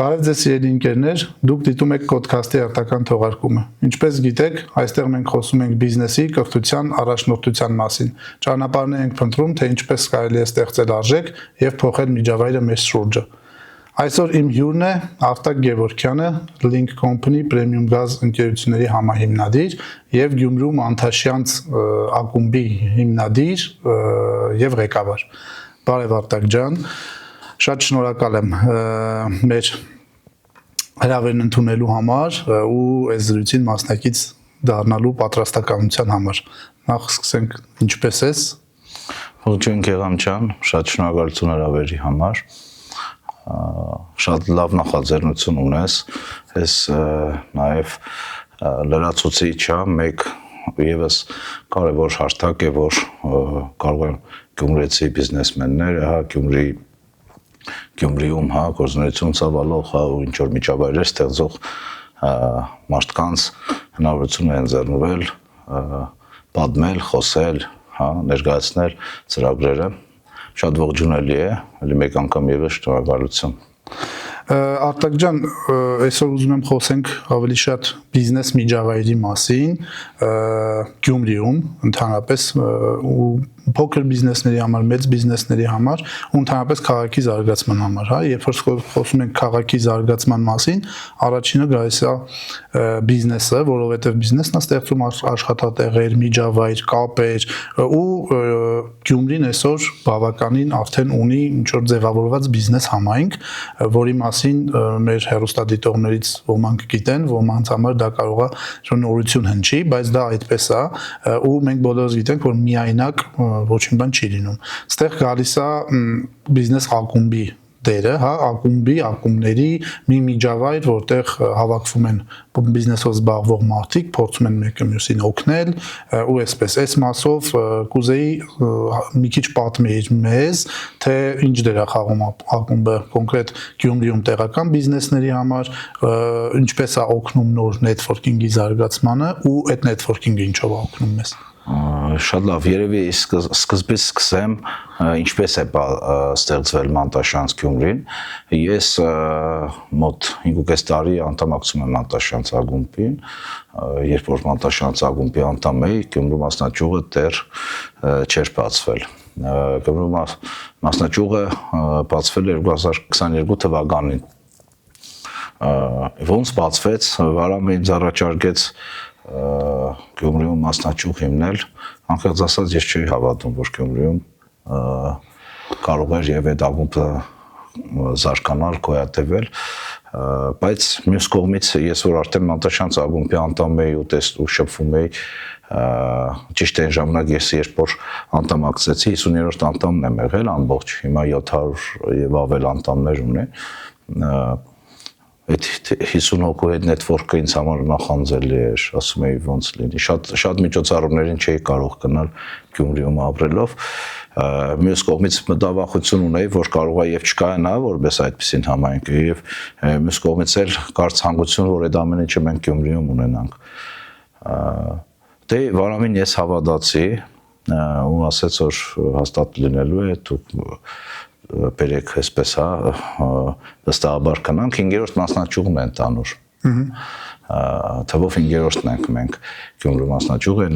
Բարև ձեզ սիրելի ընկերներ, դուք դիտում եք Կոդքասթի արտական թողարկումը։ Ինչպես գիտեք, այստեղ մենք խոսում ենք բիզնեսի, կրթության, առաջնորդության մասին։ Ճանապարհներ ենք փնտրում, թե ինչպես կարելի է ստեղծել արժեք եւ փոխել միջավայրը մեր շուրջը։ Այսօր իմ հյուրն է Արտակ Գևորգյանը, Link Company Premium Gaz ընկերությունների համահիմնադիր եւ Գյումրու Մանթաշյանց ակումբի հիմնադիր եւ ղեկավար։ Բարև Արտակ ջան։ Շատ շնորհակալ եմ մեր հրավերն ընդունելու համար ու այս զրույցին մասնակից դառնալու պատրաստականության համար։ Նախ սկսենք, ինչպես ես։ Ողջույն Գեգամ ջան, շատ շնորհակալություն հրավերի համար։ Շատ լավ նախաձեռնություն ունես։ Ես նաև լրացուցիչ եմ, մեկ եւս կարևոր հարթակ է, որ կարող են գյումրեցի բիզնեսմենները, Գյումրիում գործունեություն ծավալող ու ինչ որ միջավայրեր ստեղծող մարդկանց հնարավորություն է ընձեռնվել պատմել, խոսել, ներկայացնել ծրագրերը։ Շատ ողջունելի է, ելի մեկ անգամ եւս շնորհակալություն։ Արտակ ջան, այսօր ուզում եմ խոսենք ավելի շատ բիզնես միջավայրի մասին, Գյումրիում ընդհանրապես ու փոքր բիզնեսների համար, մեծ բիզնեսների համար ու ընդհանրապես քաղաքի զարգացման համար, երբ որ խոսում ենք քաղաքի զարգացման մասին, առաջինը գալիս է բիզնեսը, որովհետև բիզնեսն է ստեղծում աշխատատեղեր, միջավայր, կապեր ու Գյումրին այսօր բավականին արդեն ունի ինչ որ ձևավորված բիզնես համայնք, որի մասին մեր հեռուստադիտողներից ոմանք գիտեն, ոմանց համար դա կարող է նորություն հնչի, բայց դա այդպես է ու մենք բոլորս գիտենք, որ միայնակ ոչինչ բան չի լինում։ Ստեղ գալիս է բիզնես ակումբի դերը, ակումբների մի միջավայր, որտեղ հավաքվում են բիզնեսով զբաղվող մարդիկ, փորձում են մեկը մյուսին օգնել ու այսպես այս մասով կուզեի մի քիչ պատմեիր մեզ, թե ինչ դեր է խաղում ակումբը կոնկրետ Գյումրիում տեղական բիզնեսների համար, ինչպես է օգնում նոր նետվորքինգի զարգացմանը ու այդ նետվորքինգը ինչով է օգնում մեզ։ Շատ լավ, երևի սկզբից սկսեմ, ինչպես է ստեղծվել Մանտաշյանց Գյումրին։ Ես մոտ 5.5 տարի անդամակցում եմ Մանտաշյանց ակումբին, երբ որ Մանտաշյանց ակումբի անդամ էի, Գյումրու մասնաճյուղը դեռ չէր բացվել։ Գյումրու մասնաճյուղը բացվել է 2022 թվականին։ Ոնց բացվեց, Վարամը ինձ առաջարկեց Գյումրիում մասնաճյուղ հիմնել, անկեղծ ասած ես չէի հավատում, որ Գյումրիում կարող էր եւ այդ ակումբը զարգանալ, գոյատևել, բայց մյուս կողմից ես որ արդեն Մանտաշյանց ակումբի անդամ էի ու շփվում էի, ճիշտ այն ժամանակ ես երբ որ անդամակցեցի 50-րդ անդամն եմ եղել ամբողջ, հիմա 700 եւ ավել անդամներ ունի, այդ 50 հոգու հետ նետվորքը ինձ համար նախանձելի էր, ասում էի ոնց լինի, շատ միջոցառումներին չէի կարող գնալ Գյումրիում ապրելով, մյուս կողմից մտավախություն ունեի, որ կարող է եւ չկայանա որպես այդպիսին համայնք եւ մյուս կողմից էլ կար ցանկություն, որ այդ ամեն ինչը մենք Գյումրիում ունենանք։ Դե Վարամին ես հավատացի ու ասեց, որ հաստատ լինելու է, դուք բերեք այսպես, վստահաբար կնանք, 5-րդ մասնաճյուղն է ընդանուր։ Թվով 5-րդն ենք մենք Գյումրու մասնաճյուղը,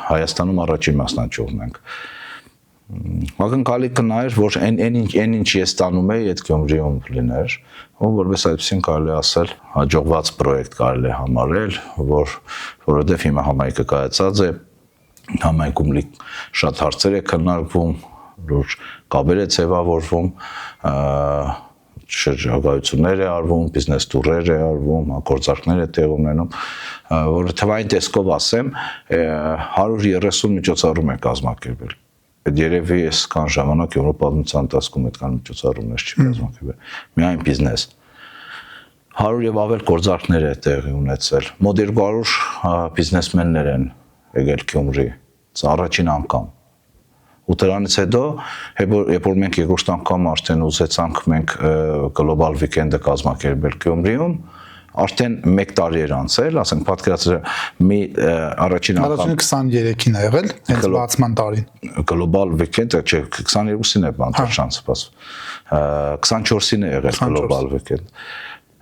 Հայաստանում առաջին մասնաճյուղն ենք։ Ակնկալիքը նա էր, որ այն ինչ ես ստանում էի, այդ Գյումրիում լիներ, ու որպես այդպեսին կարելի ասել հաջողված պրոյեկտ կարելի համարել, որովհետև հիմա համայնքը կայացած է, համայնքում շատ հարցեր է քննարկվում, լուրջ կապեր է ձևավորվում, շրջագայություններ է արվում, բիզնես տուրեր է արվում, գործարքներ է տեղ ունենում, որ թվային տեսքով ասեմ, 130 միջոցառում է կազմակերպել։ Այդ երևի ես կան ժամանակ Եվրոպայության ընթացքում այդքան միջոցառումներ չի կազմակերպել։ Միայն բիզնես։ 100 եւ ավել գործարքներ է տեղի ունեցել։ Մոտ 200 բիզնեսմեններ են եկել Գյումրի, առաջին անգամ։ Ու դրանից հետո, երբ որ մենք երկրորդ անգամ արդեն ուզեցանք մենք գլոբալ վիկենդը կազմակերպել Գյումրիում, արդեն 1 տարի էր անցել, ասենք պատկերացրեք մի առաջին անգամ 23-ին է եղել, հենց բացման տարին։ Գլոբալ վիկենդը, չէ, 22-ին է Մանտաշյանցը բացվում։ 24-ին է եղել գլոբալ վիկենդ։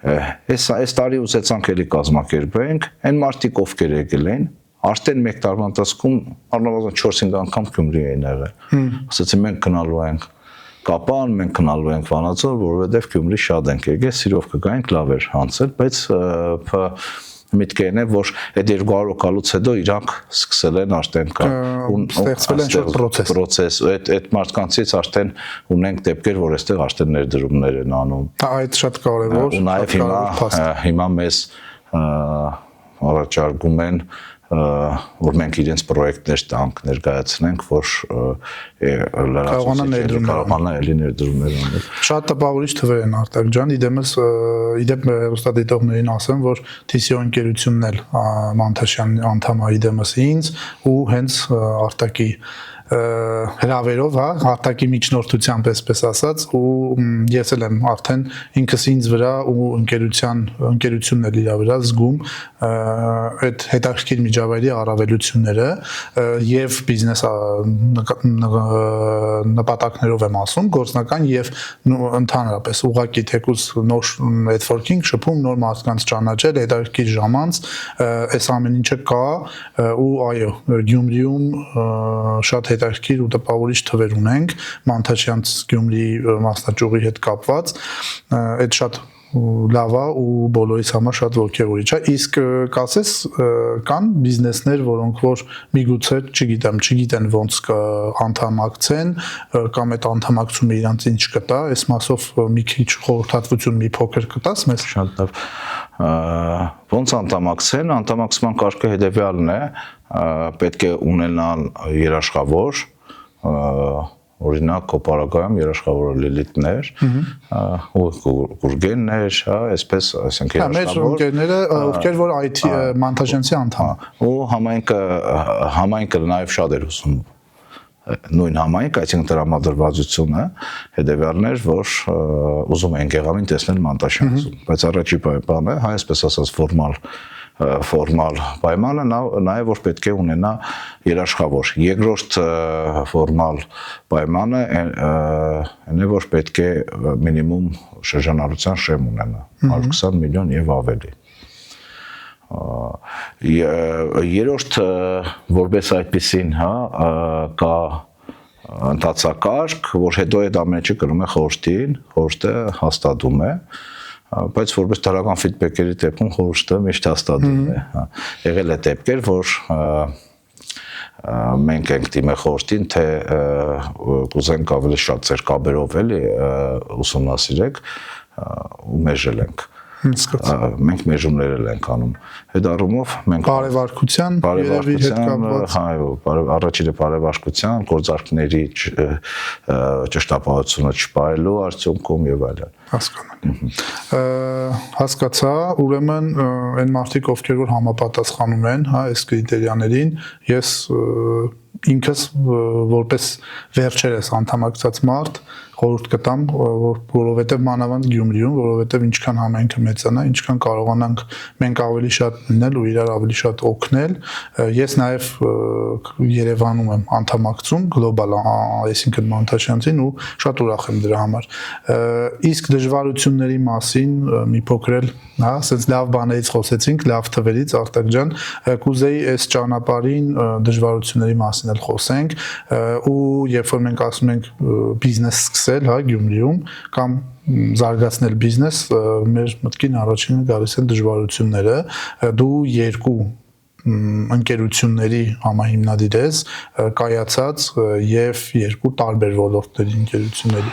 այս տարի ուզեցանք էլի կազմակերպենք, այն մարդիկ ովքեր եկել են, արդեն 1 տարվա ընթացքում առնվազն 4-5 անգամ Գյումրի էին եղել։ Ասացին մենք գնալու ենք Կապան, մենք գնալու ենք Վանաձոր, որովհետև Գյումրի շատ ենք եկել, սիրով կգայինք, լավ էր հանցել, բայց միտքերն է, որ այդ 200 հոգալուց հետո իրանք սկսել են արդեն ստեղծվել են շատ պրոցես, այդ մարդկանցից արդեն ունենք դեպքեր, որ այստեղ արդեն ներդրումներ են անում։ Այդ շատ կարևոր։ Ու նաև հիմա մեզ առաջարկում են որ մենք իրենց պրոյեկտներ տանք ներկայացնենք, որ կարողանա էլի ներդրումներ անել։ Շատ տպավորիչ թվեր են Արտակ ջան, իդեպ հեռուստադիտողներին ասեմ, որ TCO ընկերությունն էլ Մանթաշյանի անդամ է իդեմս ինձ ու հենց Արտակի հրավերով, հա, Արտակի միջնորդությամբ այսպես ասած, ու ես էլ եմ արդեն ինքս ինձ վրա ու ընկերությունն էլ իր վրա զգում այդ հետաքրքիր միջավայրի առավելությունները եւ բիզնես նպատակներով եմ ասում, գործնական եւ ընդհանրապես ուղղակի թեկուզ նոր networking շփում, նոր մարդկանց ճանաչել, հետաքրքիր ժամանց, այս ամեն ինչը կա ու այո, Գյումրիում շատ հետաքրքիր ու տպավորիչ թվեր ունենք Մանթաշյանց Գյումրի մասնաճյուղի հետ կապված, այդ շատ լավ է ու բոլորիս համար շատ ոգևորիչ է, իսկ կասես կան բիզնեսներ, որոնք որ միգուցե, չգիտեն ոնց անդամակցեն կամ այդ անդամակցումը իրանց ինչ կտա, այս մասով մի քիչ խորհրդատվություն մի փոքր կտաս մեզ։ Շատ լավ։ Ոնց անդամակցեն, անդամակցման կարգը հետևյալն է, պետք է ունենալ երաշխավոր, օրինակ կոպարագայում երաշխավորը Լիլիթներ, ու Գուրգեններ, հա, այսպես, ասենք երաշխավոր։ Մեր ընկերները, ովքեր որ IT Մանթաշյանցի անդամ։ Ու համայնքը նաև շատ էր ուսում նույն համայնք, այսինքն տրամադրվածությունը հետևյալն էր, որ ուզում են գեղամին տեսնել Մանտաշյանցում, բայց առաջի բանը, հա, այսպես ասած ֆորմալ պայմանը նաև որ պետք է ունենա երաշխավոր։ Երկրորդ ֆորմալ պայմանը այն է, որ պետք է մինիմում շրջանառության շեմ ունենա, 120 միլիոն եւ ավելի։ Երրորդ որպես այդպեսին, հա, կա ընթացակարգ, որ հետո այդ ամենը կրում է խորհրդին, խորհուրդը հաստատում է, բայց որպես դրական ֆիդբեքերի դեպքում խորհուրդը միշտ հաստատում է, հա։ Եղել է դեպքեր, որ մենք ենք դիմել խորհրդին, թե կուզենք ավելի շատ ձեր կաբերով էլի ուսումնասիրեք ու մեժել ենք։ Մենք մեժումներ ենք անում։ Այդ առումով մենք բարեվարկության հետ կապված, առաջինը բարեվարկության, գործարքների ճշտապահությունը չպահելու արդյունքում եւ այլն։ Հասկանալի։ Հասկացա, ուրեմն այն մարդիկ, ովքեր որ համապատասխանում են, հա, այս կրիտերիաներին, ես ինքս որպես վերջերս անդամակցած մարդ խորհուրդ կտամ, որովհետև մանավանդ Գյումրիում, որովհետև ինչքան համայնքը մեծանա, ինչքան կարողանանք մենք ավելի շատ լինել ու իրար ավելի շատ օգնել։ Ես նաև Երևանում եմ անդամակցում գլոբալ, այսինքն Մանթաշյանցին ու շատ ուրախ եմ դրա համար։ Իսկ դժվարությունների մասին մի փոքր էլ, հա, ասենց լավ բաներից խոսեցինք, լավ թվերից, Արտակ ջան, կուզեի այս ճանապարհին դժվարությունների մասին էլ խոսենք ու երբ որ մենք ասում ենք բիզնես սկսել, հա, Գյումրիում կամ զարգացնել բիզնես, մեր մտքին առաջինը գալիս են դժվարությունները։ Դու երկու ընկերությունների համահիմնադիր ես, կայացած եւ երկու տարբեր ոլորտների ընկերությունների։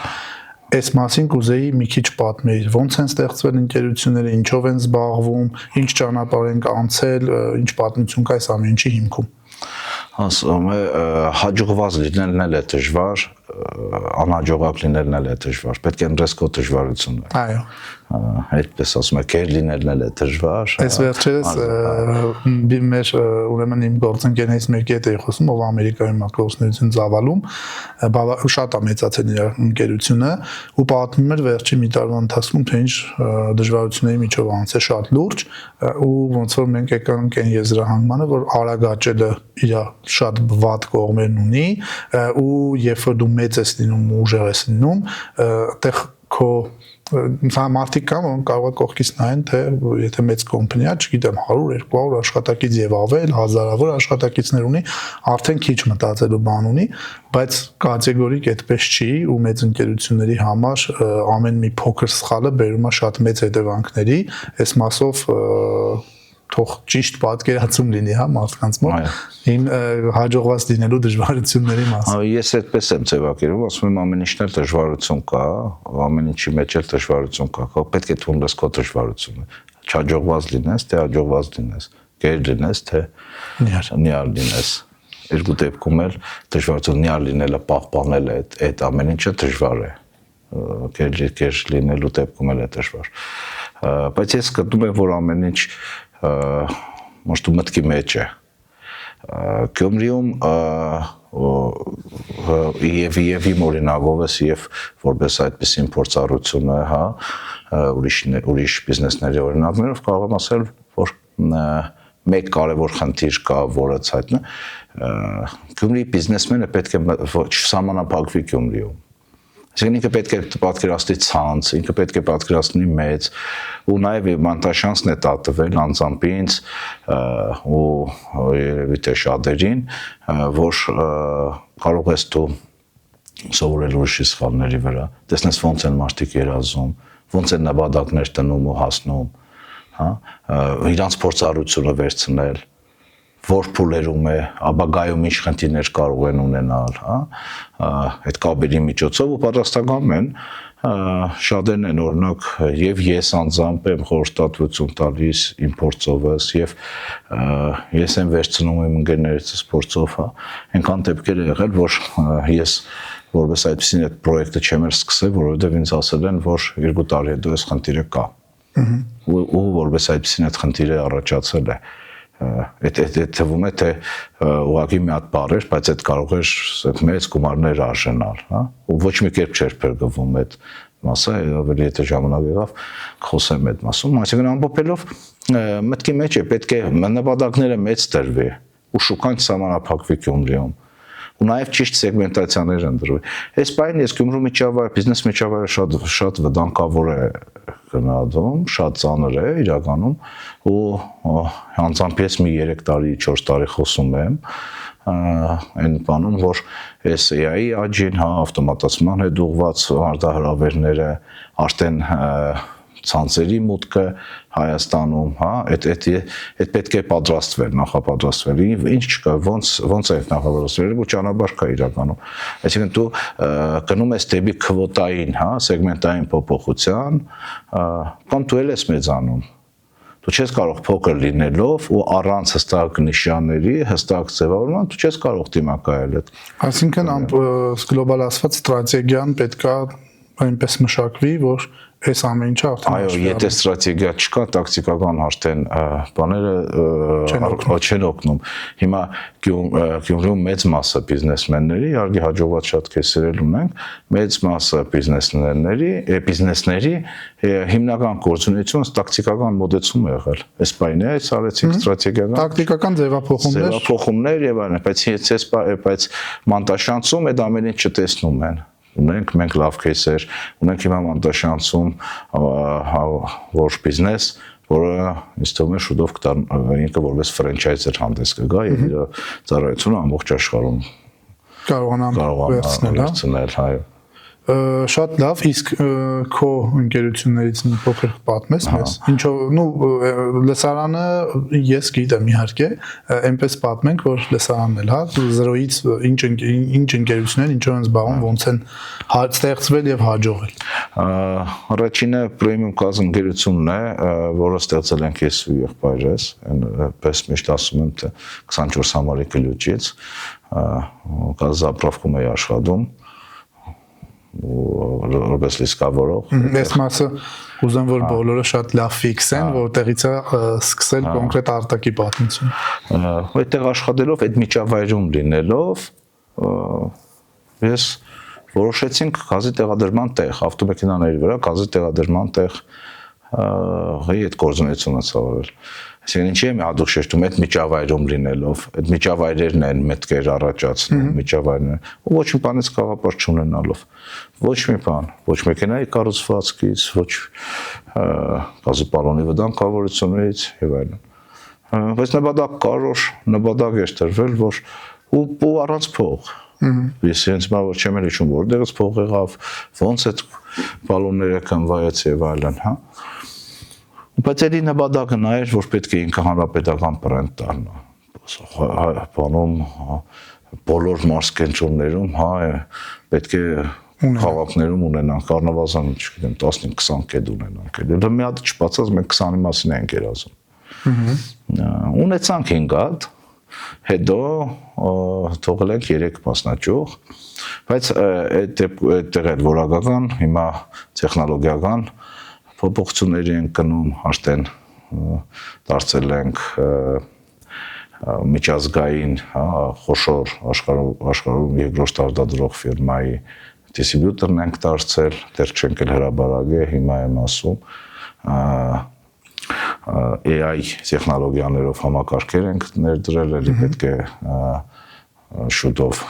Այս մասին կուզեի մի քիչ պատմեի, ոնց են ստեղծվել ընկերությունները, ինչով են զբաղվում, ինչ ճանապարհ են անցել, ինչ պատմություն կա այս ամեն ինչի հիմքում։ Ասում է հաջողված լինելն էլ է դժվար, անհաջողակ լինելն էլ է դժվար, պետք է ռիսկո դժվարություններ։ Այո։ Այդպես ասում է, կեր լինելն էլ է դժվար։ Այս վերջերս մեր ուրեմն իմ գործընկերներից մեկի հետ էի խոսում, ով Ամերիկայում է գործունեություն ծավալում, շատ է մեծացել իր ընկերությունը ու պատմում էր վերջի մի տարվա ընթացքում, թե ինչ դժվարությունների միջով անցել շատ լուրջ ու ոնց որ մենք եկանք այն եզրահանգմանը, որ արագ աճելը իր շատ վատ կողմերն ունի ու երբ որ դու մեծ ես լինում ու ուժեղ ես լինում, այդտեղ քո մարդիկ կան, որ կարող է կողքից նայեն, թե եթե մեծ կոմպանիա, չգիտեմ, 100-200 աշխատակից եւ ավել, հազարավոր աշխատակիցներ ունի, արդեն քիչ մտածելու բան ունի, բայց կատեգորիկ այդպես չի ու մեծ ընկերությունների համար ամեն մի փոքր սխալը բերում է շատ մեծ հետևանքների, այս մասով թող ճիշտ պատկերացում լինի, հա, մարդկանց մոտ ին հաջողված լինելու դժվարությունների մասին։ Ես այդպես եմ ձևակերպում, ասում եմ ամեն ինչն էլ դժվարություն կա, ամեն ինչի մեջ էլ դժվարություն կա, պետք է թույլես քո դժվարությունը, չհաջողված լինես, թե հաջողված լինես, գեր լինես, թե նիար լինես։ Երկու դեպքում էլ դժվարություն նիար լինելը, պահպանելը այդ ամեն ինչը դժվար է։ Գեր լինելու դեպքում էլ է դժվար։ Բայց ես գտնում եմ, որ ամեն ինչ միշտ մտքի մեջ է։ Գյումրիում եւ իմ օրինակով ես եւ որպես այդպեսին փորձառությունը, հա, ուրիշ բիզնեսների օրինակներով կարող եմ ասել, որ մեկ կարևոր խնդիր կա, որը ցայտնը Գյումրիի բիզնեսմենը պետք է չսահմանափակվի Գյումրիում։ Այսինքն ինքը պետք է պատկերացնի ցանց, ինքը պետք է պատկերացնի մեծ ու նաև մանտաշանսն է տատվել անձամբ ինձ ու երևի թե շատերին, որ կարող ես դու սովորել ուրիշի սխալների վրա, տեսնես ոնց են մարդիկ երազում, ոնց են նպատակներ դնում ու հասնում, հա, իրանց փորձառությունը վերցնել, որ փուլերում է, ապագայում ինչ խնդիրներ կարող են ունենալ, հա, այդ կապերի միջոցով ու պատրաստական են, շատերն են օրինակ եւ ես անձամբ եմ խորհրդատվություն տալիս իմ փորձովս եւ ես եմ վերցնում իմ ընկերներիցս փորձով, հա, այնքան դեպքեր է եղել, որ ես որպես այդպեսին այդ պրոյեկտը չեմ սկսել, որովհետեւ ինձ ասել են, որ 2 տարի հետո այս խնդիրը կա։ Ու որպես այդպեսին այդ խնդիրը առաջացել է։ Այդ թվում է թե ուղղակի մի հատ բառ էր, բայց այդ կարող էր մեծ գումարներ արժանալ, հա, ու ոչ մի կերպ չէր փրկվում այդ մասը, ավելի եթե ժամանակ եղավ, խոսեմ այդ մասում, այսինքն ամփոփելով մտքի մեջ է պետք է նպատակները մեծ տրվի ու շուկան չսահմանափակվի Գյումրիում ու նաև ճիշտ սեգմենտացիաներ ընդրվի։ Այս բանը ես Գյումրու միջավայր, բիզնես միջավայրը շատ վտանգավոր է գնահատում, շատ ծանր է իրականում ու անձամբ ես մի 3 տարի, 4 տարի խոսում եմ այն բանում, որ այս AI-ի աճին, հա, ավտոմատացման հետ ուղղված արտահրավերները, արդեն ցանցերի մուտքը Հայաստանում, հա, այդ պետք է պատրաստվել, նախապատրաստվել։ Ինչ չկա, ոնց է նախապատրաստվել, ու ճանապարհ կա իրականում։ Այսինքն դու գնում ես դեպի քվոտային, հա, սեգմենտային փոփոխության, կամ դու ես մեծանում։ Դու չես կարող փոքր լինելով ու առանց հստակ նշանների, հստակ ձևավորման, դու չես կարող դիմակայել այդ։ Այսինքն գլոբալ ասված ստրատեգիան պետքա այնպես մշակվի, որ այս ամեն ինչը արդեն այո, եթե ստրատեգիա չկա, տակտիկական արդեն բաները չեն օգնում։ Հիմա Գյումրիում մեծ մասը բիզնեսմենների, իհարկե հաջողված շատ կեսեր ունենք, մեծ մասը բիզնեսների հիմնական գործունեությունը տակտիկական մոդեցում է եղել։ Այս բանը է, ցարեցիկ ստրատեգիական տակտիկական ձևափոխումներ եւ այլն, բայց մանտաշանցում այդ ամեն ինչ չտեսնում են։ Մենք լավ кейսեր, ունենք հիմա մանտաշանցում, որ բիզնես, որը ինձ թվում է շուտով ինքը որպես ֆրանչայզեր հանդես կգա եւ իր ծառայությունը ամբողջ աշխարհում կարողանա վերցնել, այո։ Շատ լավ, իսկ քո ընկերություններից մի փոքր պատմես մեզ։ Ինչով, լսարանը ես գիտեմ իհարկե, այնպես պատմենք, որ լսարանն էլ, հա, 0-ից ինչ ընկերություններ, ինչով են զբաղվում, ոնց են ստեղծվել եւ հաջողել։ Առաջինը Premium Cars ընկերությունն է, որը ստեղծել ենք ես ու եղբայրս, այնպես միշտ ասում եմ, թե 24 համարի կլյուջից, գազապրավկում է աշխատում որպես լիսկավորող։ Այս մասը ուզում որ բոլորը շատ լավ ֆիքսեն, որտեղից է սկսել կոնկրետ արտակի պատմություն։ Այդտեղ աշխատելով, այդ միջավայրում լինելով, ես որոշեցինք գազի տեղադրման տեղ, ավտոմեքենաների վրա գազի տեղադրման տեղ այդ գործունեությունը ցավալ։ Այսինքն ինչի եմ հատուկ շեշտում այդ միջավայրում լինելով, այդ միջավայրերն են մտքեր առաջացնում, միջավայրները, ու ոչ մի բանից գաղափար չունենալով, ոչ մի բան, ոչ մեքենայի կառուցվածքից, ոչ գազի վտանգավորությունից եւ այլն։ Բայց նպատակ կար, նպատակ էր տրվել, որ ու առանց փող։ Ես ինձ մավոր չեմ էլ հիշում, որտեղից փող եղավ, ոնց այդ բալոնները կնվայեց եւ այլն, հա։ Բայց էլի նպատակը նա էր, որ պետք է ինքը հանրապետական բրենդ դառնա։ Բանում բոլոր մարզկենտրոններում, հա, պետք է քաղաքներում ունենան, առնվազն, չգիտեմ, 15-20 կետ ունենան։ Դա մի հատ չբացած մենք 20-ի մասին ենք երազում։ Ունեցանք 5 հատ, հետո թողել ենք 3 մասնաճյուղ, բայց այդտեղ էլ որակական, հիմա տեխնոլոգիական փոփոխությունների են կնում, արդեն դարձել ենք միջազգային, խոշոր աշխարհում երկրորդ արտադրող ֆիրմայի դիստրիբյուտորն ենք դարձել, դեռ չենք էլ հրաբարակել, հիմա եմ ասում, AI տեխնոլոգիաներով համակարգեր ենք ներդրել, էլի պետք է շուտով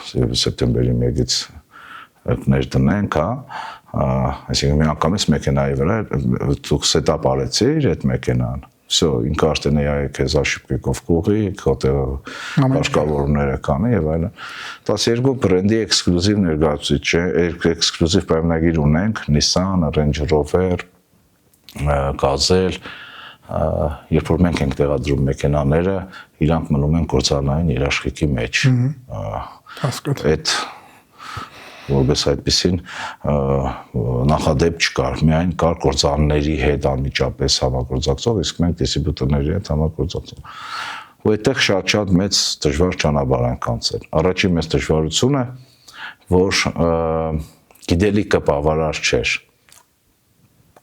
սեպտեմբերի 1-ից ներդնենք, այսինքն մի անգամից մեքենայի վրա դուք սետափ արեցիր այդ մեքենան, всё, ինքը արդեն AI քեզ աշիպկով կուղի, կաշկավորումները կանի եւ այլն։ 12 բրենդի էքսկլյուզիվ ներկայացուցիչ է, էքսկլյուզիվ պայմանագիր ունենք, Nissan, Range Rover, Gazelle, երբ որ մենք ենք տեղադրում մեքենաները, իրանք մնում են գործառնային երաշխիքի մեջ։ Այդ որպես այդպեսին նախադեպ չկար, միայն կար գործառնների հետ անմիջապես համագործակցող, իսկ մենք դիստրիբյուտորների հետ համագործակցող։ Ու այդտեղ շատ մեծ դժվար ճանապարհ ենք անցել։ Առաջին մեծ դժվարությունը, որ գիտելիքը բավարար չէր։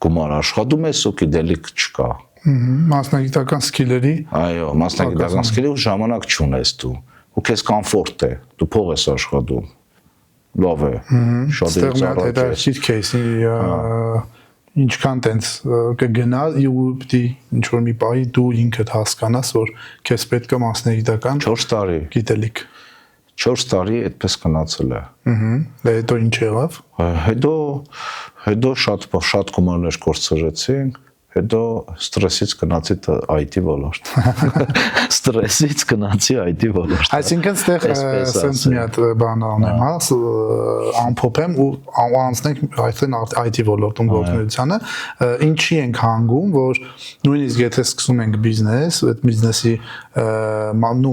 Գումար աշխատում ես ու գիտելիք չկա։ Մասնագիտական սկիլերի։ Այո, մասնագիտական սկիլի ու ժամանակ չունես դու։ Ու քեզ կոմֆորտ է, դու փող ես աշխատում։ Լավ է, շատ է ծառայել։ Այդ քեյսի ինչքան տենց կգնա ու պիտի ինչ որ մի բայի դու ինքդ հասկանաս, որ քեզ պետք է մասնագիտական 4 տարի գիտելիք։ 4 տարի այդպես գնացել է։ Դե հետո ինչ եղավ։ Հետո շատ գումարներ կորցրեցինք, հետո ստրեսից գնացի IT ոլորտ։ Ստրեսից գնացի IT ոլորտ։ Այսինքն ստեղ sense մի հատ բան անեմ, հա, ամփոփեմ ու անցնենք այդտեղ IT ոլորտում գործունեությանը, ինչի ենք հանգում, որ նույնիսկ եթե սկսում ենք բիզնես, այդ բիզնեսի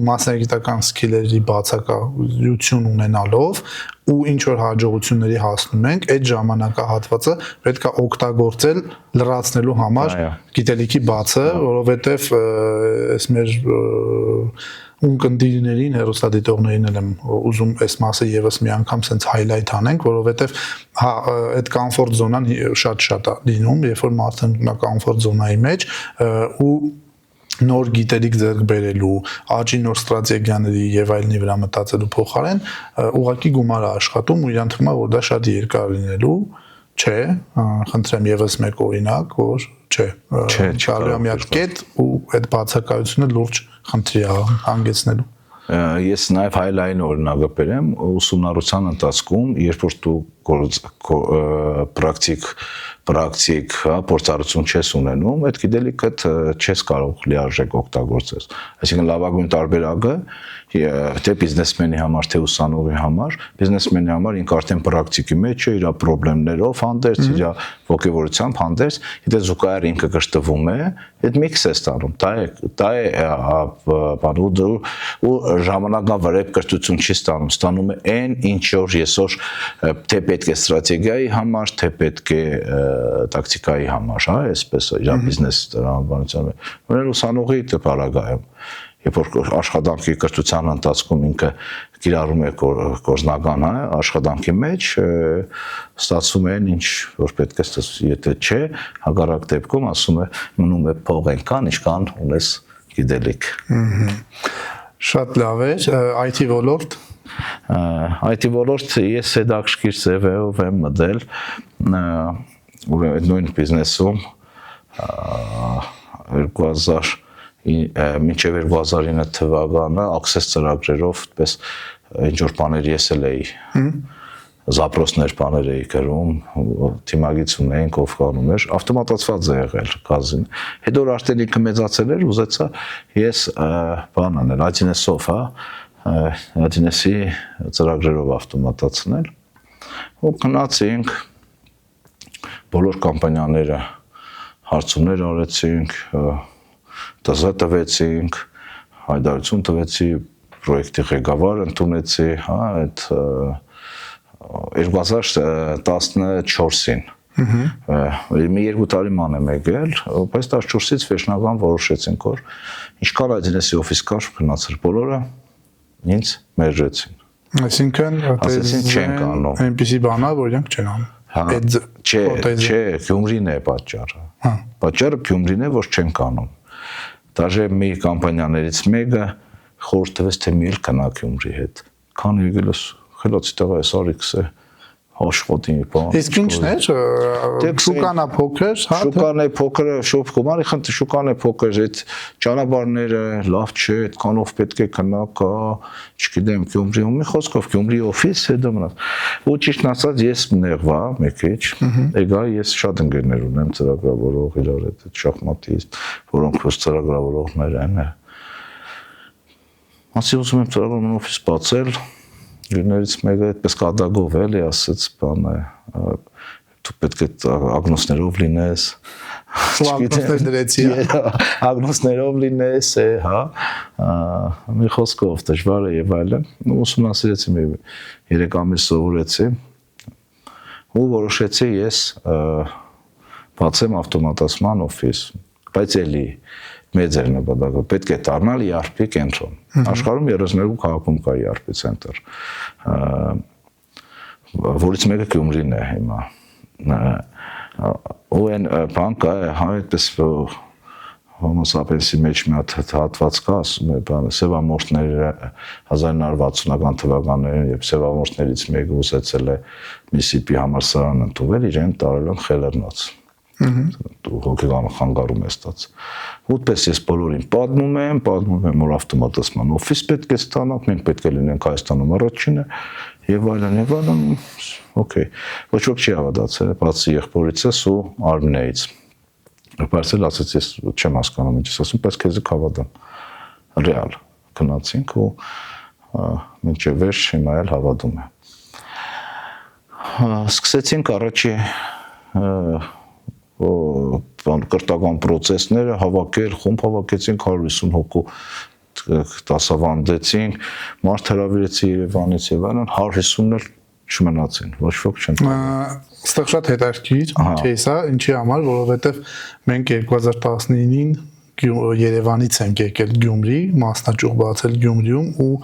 մասնագիտական սկիլերի բացակայություն ունենալով ու ինչ որ հաջողությունների հասնում ենք, այդ ժամանակահատվածը պետք է օգտագործել լրացնելու համար գիտելիքի բացը, որովհետև այս մեր ունկնդիրներին, հեռուստադիտողներին եմ ուզում այս մասը եւս մի անգամ sense highlight անենք, որովհետև հա այդ կոմֆորտ զոնան շատ է լինում, երբ որ մարդն նա կոմֆորտ զոնայի մեջ ու նոր գիտելիք ձեռք բերելու, աճի նոր ստրատեգիաների եւ այլնի վրա մտածելու փոխարեն ուղղակի գումար է աշխատում ու իրան թվում է որ դա շատ երկար լինելու չէ, խնդրեմ եւս մեկ օրինակ, որ չէ, չարամյակ կետ ու այդ բացակայությունը լուրջ խնդրի է հանգեցնելու։ Ես նաև highline օրինակը բերեմ, ուսումնառության ընթացքում, երբ որ դու պրակտիկ փորձառություն չես ունենում, այդ գիտելիքդ չես կարող լիարժեք օգտագործել։ Այսինքն լավագույն տարբերակը թե բիզնեսմենի համար, թե ուսանողի համար, բիզնեսմենի համար ինքը արդեն պրակտիկի մեջ է, իր խնդիրներով հանդերձ, իր ողջավորությամբ հանդերձ, եթե զուգահեռ ինքը գտնվում է, այդ միքս է ստանում, դա է բանուդը ու ժամանակավարեպ կրթություն չի ստանում է այն, ինչ որ եսօր թե պետք է ստրատեգիայի համար, թե պետք է տակտիկայի համար, հա, այսպես իր բիզնես տրամաբանության մեջ։ Որն ուսանողի տպարագայում երբ որ աշխատանքի կրթության ընթացքում ինքը կիրառում է գործնական աշխատանքի մեջ, ստացվում է ինչ որ պետք է ստացվի, եթե չէ, հակառակ դեպքում ասում է մնում է փող այնքան, ինչքան ունես գիտելիք։ Շատ լավ է, IT ոլորտ IT ոլորտ ես հետաքրքիր ձևով եմ մտել, այդ նույն բիզնեսում մինչև 2009 թվականը access ծրագրերով այդպես ինչ որ բաներ ես էլ էի զապրոսներ բաներ էի գրում, թիմագից ունեինք, ով կանում էր, ավտոմատացված է եղել գազին։ Հետո արդեն ինքը մեծացել էր, ուզեցա ես բան անել, ITNS-ով, ITNS-ի ծրագրերով ավտոմատացնել։ Ու գնացինք բոլոր կամպանիաները հարցումներ արեցինք, ՏԶ տվեցինք, հայտարարություն տվեցի, պրոյեկտի ղեկավար ընդունեցի, այդ 2014-ին։ Մի 2 տարի ման եմ եկել, բայց 14-ից վերջնական որոշեցինք, որ ինչքան ITNS-ի օֆիս կար, գնացել բոլորը ինձ մերժեցին։ Այսինքն չենք անում։ այնպիսի բան է, որ իրանք չեն անում։ Չէ, Գյումրին է պատճառը։ Պատճառը Գյումրին է, որ չենք անում։ Դաժե մի կամպանիաներից մեկը խորհուրդ տվեց, թե մի էլ գնա Գյումրի հետ։ Քան եկելս խելացի տղա է Սարիքս է աշխատի բան։ Իսկ ինչն է, շուկան է փոքր, հա։ Շուկան է փոքր, գումարի խնդրի շուկան է փոքր, այդ ճանապարհները լավ չէ, այդքանով պետք է գնա, կա, չգիտեմ, Գյումրիում մի խոսքով Գյումրի օֆիս հետո մնաց։ Ու ճիշտ ասած ես նեղվա մի քիչ, եկա ես շատ ընկերներ ունեմ ծրագրավորող իրար հետ շախմատի, որոնք ոս ծրագրավորողներ են։ Ասի ուզում եմ ծրագրավորող օֆիս բացել Գյուներից մեկը այդպես կադագով էլի ասեց բան է դու պետք է ագնոսներով լինես ագնոսներ դրեցի ագնոսներով լինես հա մի խոսքով դժվար է եւ այլն ուսումնասիրեցի մի 3 ամիս սովորեցի ու որոշեցի ես բացեմ ավտոմատացման օֆիս բայց էլի մեծ էր նպատակը պետք է դառնալ ERP կենտրոն աշխարհում 32 քաղաքում կա ERP ցենտր որից մեկը Գյումրին է հիմա ու այն բանկը հա այդպես Homo sapiens-ի մեջ մի հատ հատված կա ասում է բանը սևամորթները 1960-ական թվականներին երբ սևամորթներից մեկը ուզեցել է Միսիսիպի համալսարան ընդունել իրեն տարել են խելեռնոց հոգեկան խանգարում է ստաց։ Ուտպես ես բոլորին պատմում եմ, որ ավտոմատացման օֆիս պետք է ստանանք, մենք պետք է լինենք Հայաստանում առաջինը եւ այլն, օքեյ։ Ոչ ոք չի հավատացել, բացի եղբորիցս ու Արմենեից։ Բայց ասեց ես չեմ հասկանում ինչ ես ասում, բայց քեզ կհավատամ։ Ռեալ գնացինք ու մինչև վերջ հիմա էլ հավատում եմ։ Սկսեցինք առաջի կրթական process-ները հավաքել, խումբ հավաքեցինք 150 հոգու դասավանդեցինք, մարդ հրավիրեցի Երևանից եւ այլն 150-ն էլ չմնացին, ոչ ոք չեն։ Այստեղ շատ հետաքրքիր кейս է, ինչի համար, որովհետեւ մենք 2019-ին Երևանից ենք եկել Գյումրի, մասնաճյուղ բացել Գյումրիում ու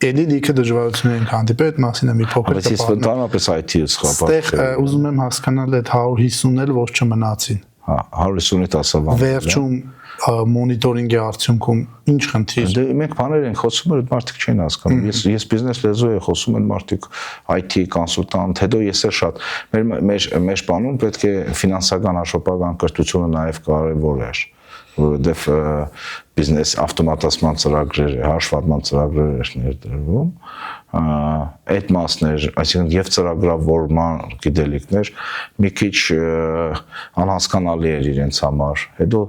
էլի լիքը դժվարություններ ենք հանդիպել, այդ մասին է մի փոքր կպատմեմ։ Բայց ես ընդհանրապես IT-ից խաբար։ Այստեղ ուզում եմ հասկանալ այդ 150-ն էլ ոչ չմնացին։ Հա, 150-ի դասավանդը։ Վերջում մոնիտորինգի արդյունքում ինչ խնդիր։ Դե մենք բաներ ենք խոսում, որ այդ մարդիկ չեն հասկանում։ Ես բիզնես լեզու եմ խոսում, են մարդիկ IT կոնսուլտանտ, հետո ես էլ շատ մեր բանում պետք է ֆինանսական հաշվապահական կրթությունը նաև կարևոր է, որովհետև բիզնես ավտոմատացման ծրագրեր, հաշվառման ծրագրեր էր ներդրվում, այդ մասներ, այսինքն եւ ծրագրավորման գիտելիքներ մի քիչ անհասկանալի էր իրենց համար։ Հետո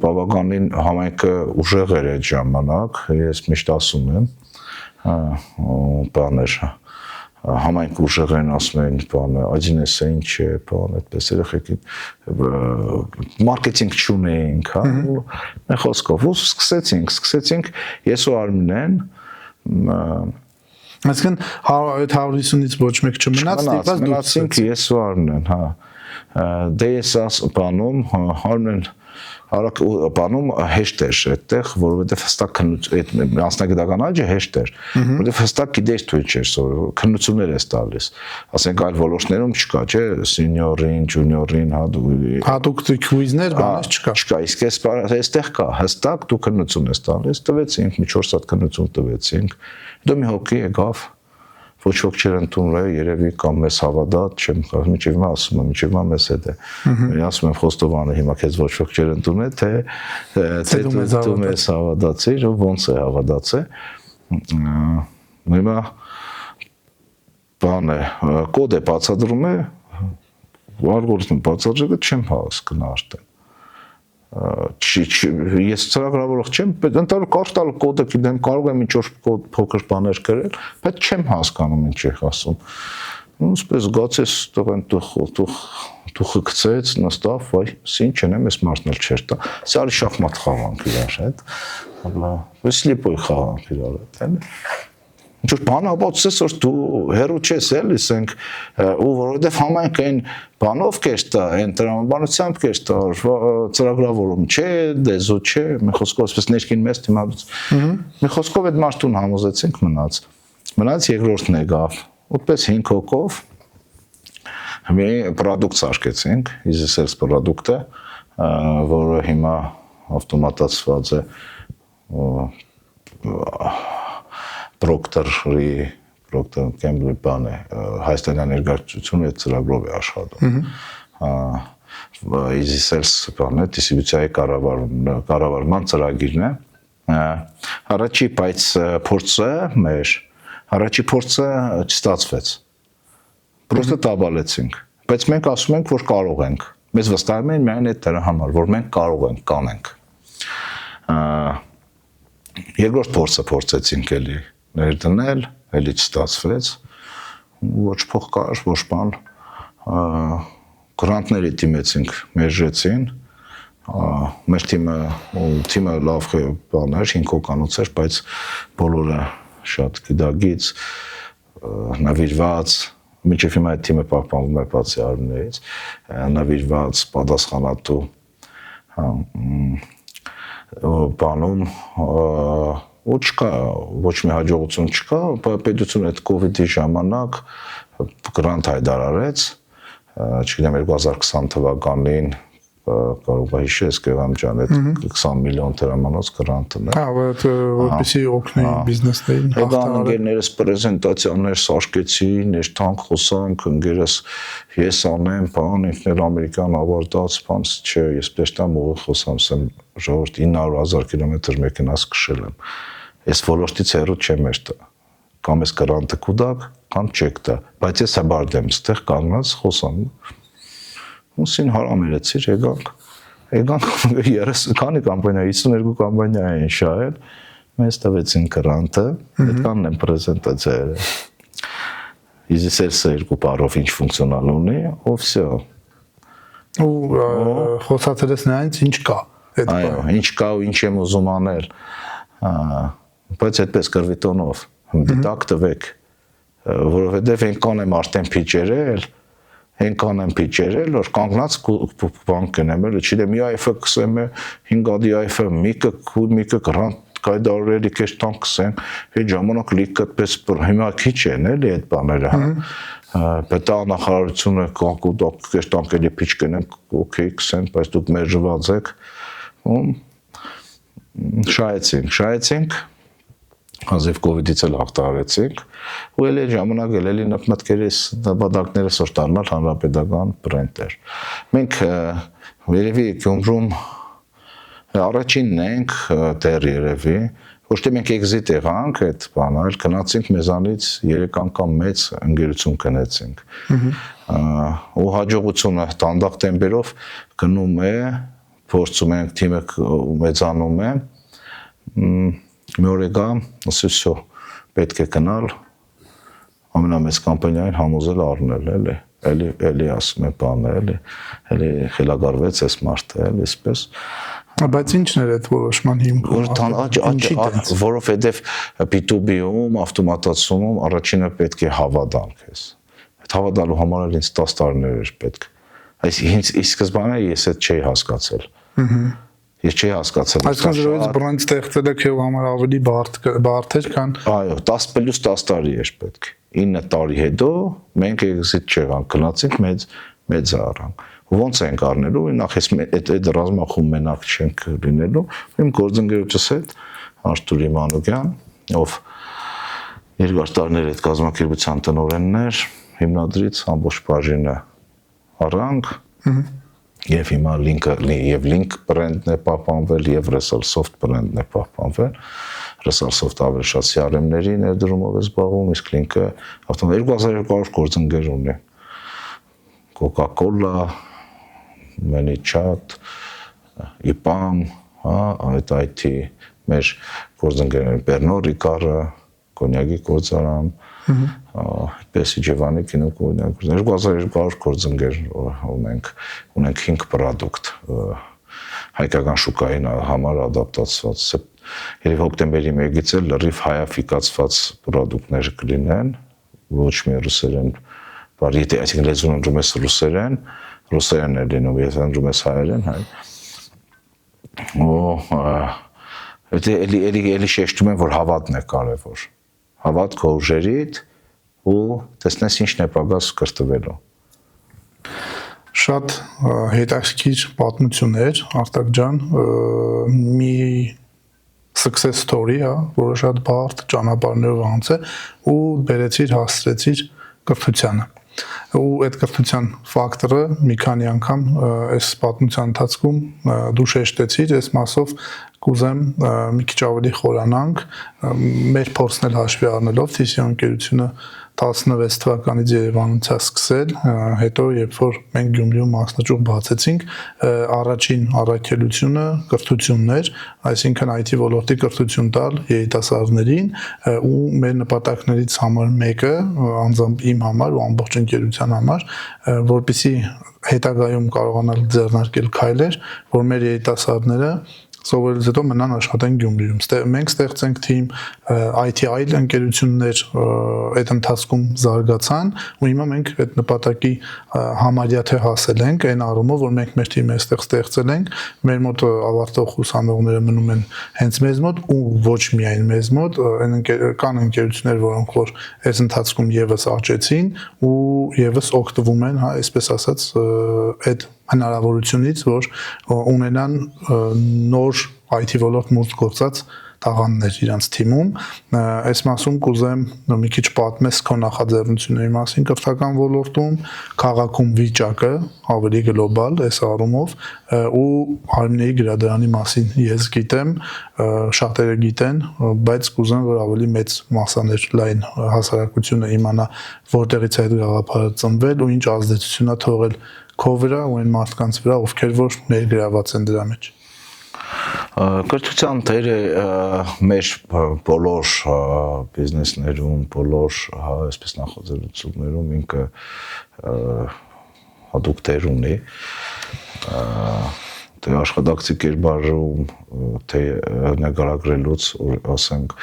բավականին համայնքը ուժեղ էր այդ ժամանակ, ես միշտ ասում եմ, բաներ համայնք ուժեղ են ասում են բանը, ITNS-ը ինչ է, բան, այդպես երեխեքին մարքեթինգ չունեինք, հա, մի խոսքով, ու սկսեցինք ես ու Արմինեն Այսինքն այդ 150-ից ոչ մեկ չմնաց, դիպած մնացինք ես ու Արմինեն, հա, դե ես բանում, Արմինեն Արագ բանում հեշտ էր այդտեղ, որովհետև հստակ այդ մասնագիտական աճը հեշտ էր, որովհետև հստակ գիտես თუ ինչ էր սովորել, քննություններ ես տալիս։ Ասենք այլ ոլորտներում չկա, չէ, սենյորին, ջունիորին, հատուկ քվիզներ, բաներ չկա։ Չկա, իսկ այստեղ կա, հստակ դու քննություն ես տալիս, տվեցինք, մի 4 հատ քննություն տվեցինք։ Հետո մի հոգի եկավ, ոչ ոք չէր ընդունել, երևի կամ մեզ հավատաց, չեմ կարող, մինչև հիմա ասում եմ, մինչև հիմա մեզ հետ է։ Ես ասում եմ Խոստովանը հիմա քեզ ոչ ոք չէր ընդունել, թե դու մեզ հավատացիր, ու ոնց է հավատացել։ Հիմա բան է, կոդ է բացատրում է, ալգորիթմ բացատրել չեմ հասկանում արդեն։ Ես ծրագրավորող չեմ, ընտրել կարճ տալ կոդը գիտեմ, կարող եմ ինչ-որ փոքր բաներ գրել, բայց չեմ հասկանում ինչ է ասում։ Ոնցպես գացես տղեն դու խկցեց, նստավ, վայ, ինչ չնեմ, ես մարդն էլ չէր տա։ Սարի շախմատ խաղանք իրար հետ։ Հələ, սլիպոյ խաղանք իրար հետ, էլի։ Ինչ-որ բան ապացուցես, որ դու հերո չես էլի, ասենք, ու որովհետև համայնք այն բանով կեշտա, այն տրամաբանությամբ կեշտա, ծրագրավորում չէ, դեզու չէ, մի խոսքով ասպես ներքին մեզ դիմադրուց։ Մի խոսքով այդ մարդուն համոզեցինք մնաց երկրորդն եկավ, ուտպես 5 հոգով մի պրոդուկտ սարքեցինք, easy sales պրոդուկտը, որը հիմա ավտոմատացված է Procter Gamble բան է, Հայաստանյան ներկայացությունը այդ ծրագրով է աշխատում։ Easy Sales բան է, դիստրիբյուցիայի կառավարման ծրագիրն է։ Առաջի բայց առաջի փորձը չստացվեց։ Պրոստը տաբալեցինք, բայց մենք ասում ենք, որ կարող ենք։ Մեզ վստահում են միայն այդ դրա համար, որ մենք կարող ենք, կանենք։ Երկրորդ փորձը փորձեցինք էլի ներդնել, էլի չստացվեց, ոչ փող կար, ոչ բան, գրանտների դիմեցինք, մերժեցին, մեր թիմը լավ բան էր, 5 հոգանոց էր, բայց բոլորը շատ գիտագից, նվիրված, մինչև հիմա այդ թիմը պահպանվում է բացի Արմեններից, նվիրված, պատասխանատու բանում ու չկա, ոչ մի հաջողություն չկա, պետությունը այդ կովիդի ժամանակ գրանտ հայտարարեց, չգիտեմ 2020 թվականին կարող է հիշես Գևամ ջան այդ 20 միլիոն դրամանոց գրանտն է։ Որպեսզի օգնի բիզնեսներին։ Եկան ընկերներս պրեզենտացիաներ սարքեցին, երթանք խոսանք, ընկերս ես անեմ, բան, ինքներ ամերիկան ավարտած, բան չէ, ես պեշտամ ուղի խոսամ, ասեմ ժողովուրդ 900,000 կիլոմետր մեքենաս քշել եմ։ Ես ոլորտից հեռու չեմ երթա։ Կամ ես գրանտը կուտակ, կամ չեք տա, բայց ես հաբարդ եմ, ստեղ կանգնած խոսամ։ Ուսին հարամերեցիր, եկանք 30 քանի կամպանիա, 52 կամպանիա են շահել, մեզ տվեցին գրանտը, այդքանն են պրեզենտացիաները։ Easy Sales-ը 2 բառով ինչ ֆունկցիոնալ ունի, ու վсё։ Ու խոսացրես նրանց ինչ կա։ Այո, ինչ կա ու ինչ եմ ուզում անել։ Բայց այդպես գրվի տոնով, դիտակ տվեք, որովհետև այնքան եմ արդեն փիչերել, որ կանգնած բան կնեմ, էլ չգիտեմ, IF-ը կսեմ, 5 IF-ը, միկը գրանտ կայդարելի քեզ տան կսեմ, այդ ժամանակ լիքը այդպես հիմա քիչ են էլի այդ բաները, պետք է նախարարությունը կանգուտակ քեզ տան կելի փիչ կնեմ, օքեյ կսեմ, բայց դուք մերժված եք, շահեցինք, հազիվ կովիդից էլ հաղթահարեցինք, ու էլ այդ ժամանակ էլի մտքերս նպատակներս որ դառնալ հանրապետական բրենդ էր։ Մենք երևի Գյումրում առաջինն ենք դեռ երևի, ոչ թե մենք էքզիտ եղանք այդ բանը, այլ գնացինք մեզանից 3 անգամ մեծ ընկերություն գնացինք։ Ու հաջողությունը տանդակ տեմպերով գնում է, փորձում ենք թիմը մեծանում է։ Մի օր եկա, ասեցի, պետք է գնալ ամենամեծ կամպանիային համոզել առնել, էլի ասում է բանը, էլի խելագարվեց այս մարդը, էլի այսպես։ Բայց ինչն էր այդ որոշման հիմքը։ Որովհետև B2B-ում, ավտոմատացումում առաջինը պետք է հավատան քեզ։ Այդ հավատալու համար էլ ինձ 10 տարիներ էր պետք։ Այս սկզբանե ես այդ չէի հասկացել։ Ես չի հասկացել։ Այսինքն զրոյից բրենդ ստեղծելը քեզ համար ավելի բարդ էր, քան այո, 10+10 տարի էր պետք։ 9 տարի հետո մենք էքզիտ չեղանք, գնացինք մեծ առանք։ Ոնց ենք առնելու, նախ այդ ռազմախումբ մենակ չենք լինելու։ Իմ գործընկերոջս հետ Արթուր Մանուկյան, ով երկար տարիներ այդ կազմակերպության տնօրենն էր, հիմնադրից ամբողջ բաժինը առանք եւ հիմա Link բրենդն է պահպանվել եւ Resolsoft բրենդն է պահպանվել։ Resolsoft ավելի շատ CRM-ների ներդրումով է զբաղվում, իսկ Link-ը 2200 գործընկեր ունի։ Coca-Cola, ManyChat, IPAM, այդ IT մեր գործընկերներ Pernod Ricard, կոնյակի գործարան, այդպես Իջևանի կինոկոյնակ 2200 գործընկեր ունենք 5 product հայկական շուկային համար ադապտացված երբ հոկտեմբերի 1-ից էլ լրիվ հայաֆիկացված պրոդուկտներ կլինեն ոչ մի ռուսերեն բարի եթե այսինքն լեզուն ընտրում ես ռուսերեն է լինում եթե ընտրում ես հայերեն հայ էլի շեշտում են որ հավատն է կարևոր հավատ քո ուժերիդ ու տեսնես ինչն է պակաս կրտվելու։ Շատ հետաքրքիր պատմություններ, Արտակ ջան, մի success story, որը շատ բարդ ճանապարհներով անցել ու բերեցիր հասցրեցիր կրթությանը։ Ու այդ կրթության ֆակտորը մի քանի անգամ այս պատմության ընթացքում դու շեշտեցիր, այս մասով կուզեմ մի քիչ ավելի խորանանք, մեր փորձն էլ հաշվի առնելով TCO ընկերությունը 16 թվականից Երևանից է սկսել, հետո երբ որ մենք Գյումրիում մասնաճյուղ բացեցինք, առաջին առաքելությունը կրթությունն էր, այսինքն IT ոլորտի կրթություն տալ երիտասարդներին ու մեր նպատակներից համար մեկը, անձամբ իմ համար ու ամբողջ ընկերության համար, որպեսզի հետագայում կարողանալ ձեռնարկել քայլեր, որ մեր երիտասարդները սովորելուց հետո մնան աշխատեն Գյումրիում։ Մենք ստեղծենք թիմ IT այլ ընկերություններ այդ ընթացքում զարգացան ու հիմա մենք այդ նպատակի համարյա թե հասել ենք այն առումով որ մենք մեր թիմը այստեղ ստեղծել ենք մեր մոտ ավարտող ուսանողները մնում են հենց մեզ մոտ ու ոչ միայն մեզ մոտ կան ընկերություններ որոնք որ այս ընթացքում եւս աճեցին ու եւս օգտվում են այսպես ասած այդ հնարավորությունից որ ունենան նոր IT ոլորտ մուտք գործած տաղանդներ իրանց թիմում այս մասում կուզեմ մի քիչ պատմես քո նախաձեռնությունների մասին կրթական ոլորտում քաղաքում վիճակը ավելի գլոբալ այս առումով ու Արմինեի գրադարանի մասին ես գիտեմ շատերը գիտեն բայց կուզեմ որ ավելի մեծ մասաներ լայն հասարակությունը իմանա որտեղից է այդ գաղափարը ծնվել ու ինչ ազդեցություն է թողել քո վրա ու այն մարդկանց վրա ովքեր որ ներգրաված են դրա մեջ Կրթության դերը մեր բոլոր բիզնեսներում, բոլոր այսպես նախաձեռնություններում ինքը հատուկ դեր ունի թե աշխատակցի կերպարում թե նկարագրելուց ասենք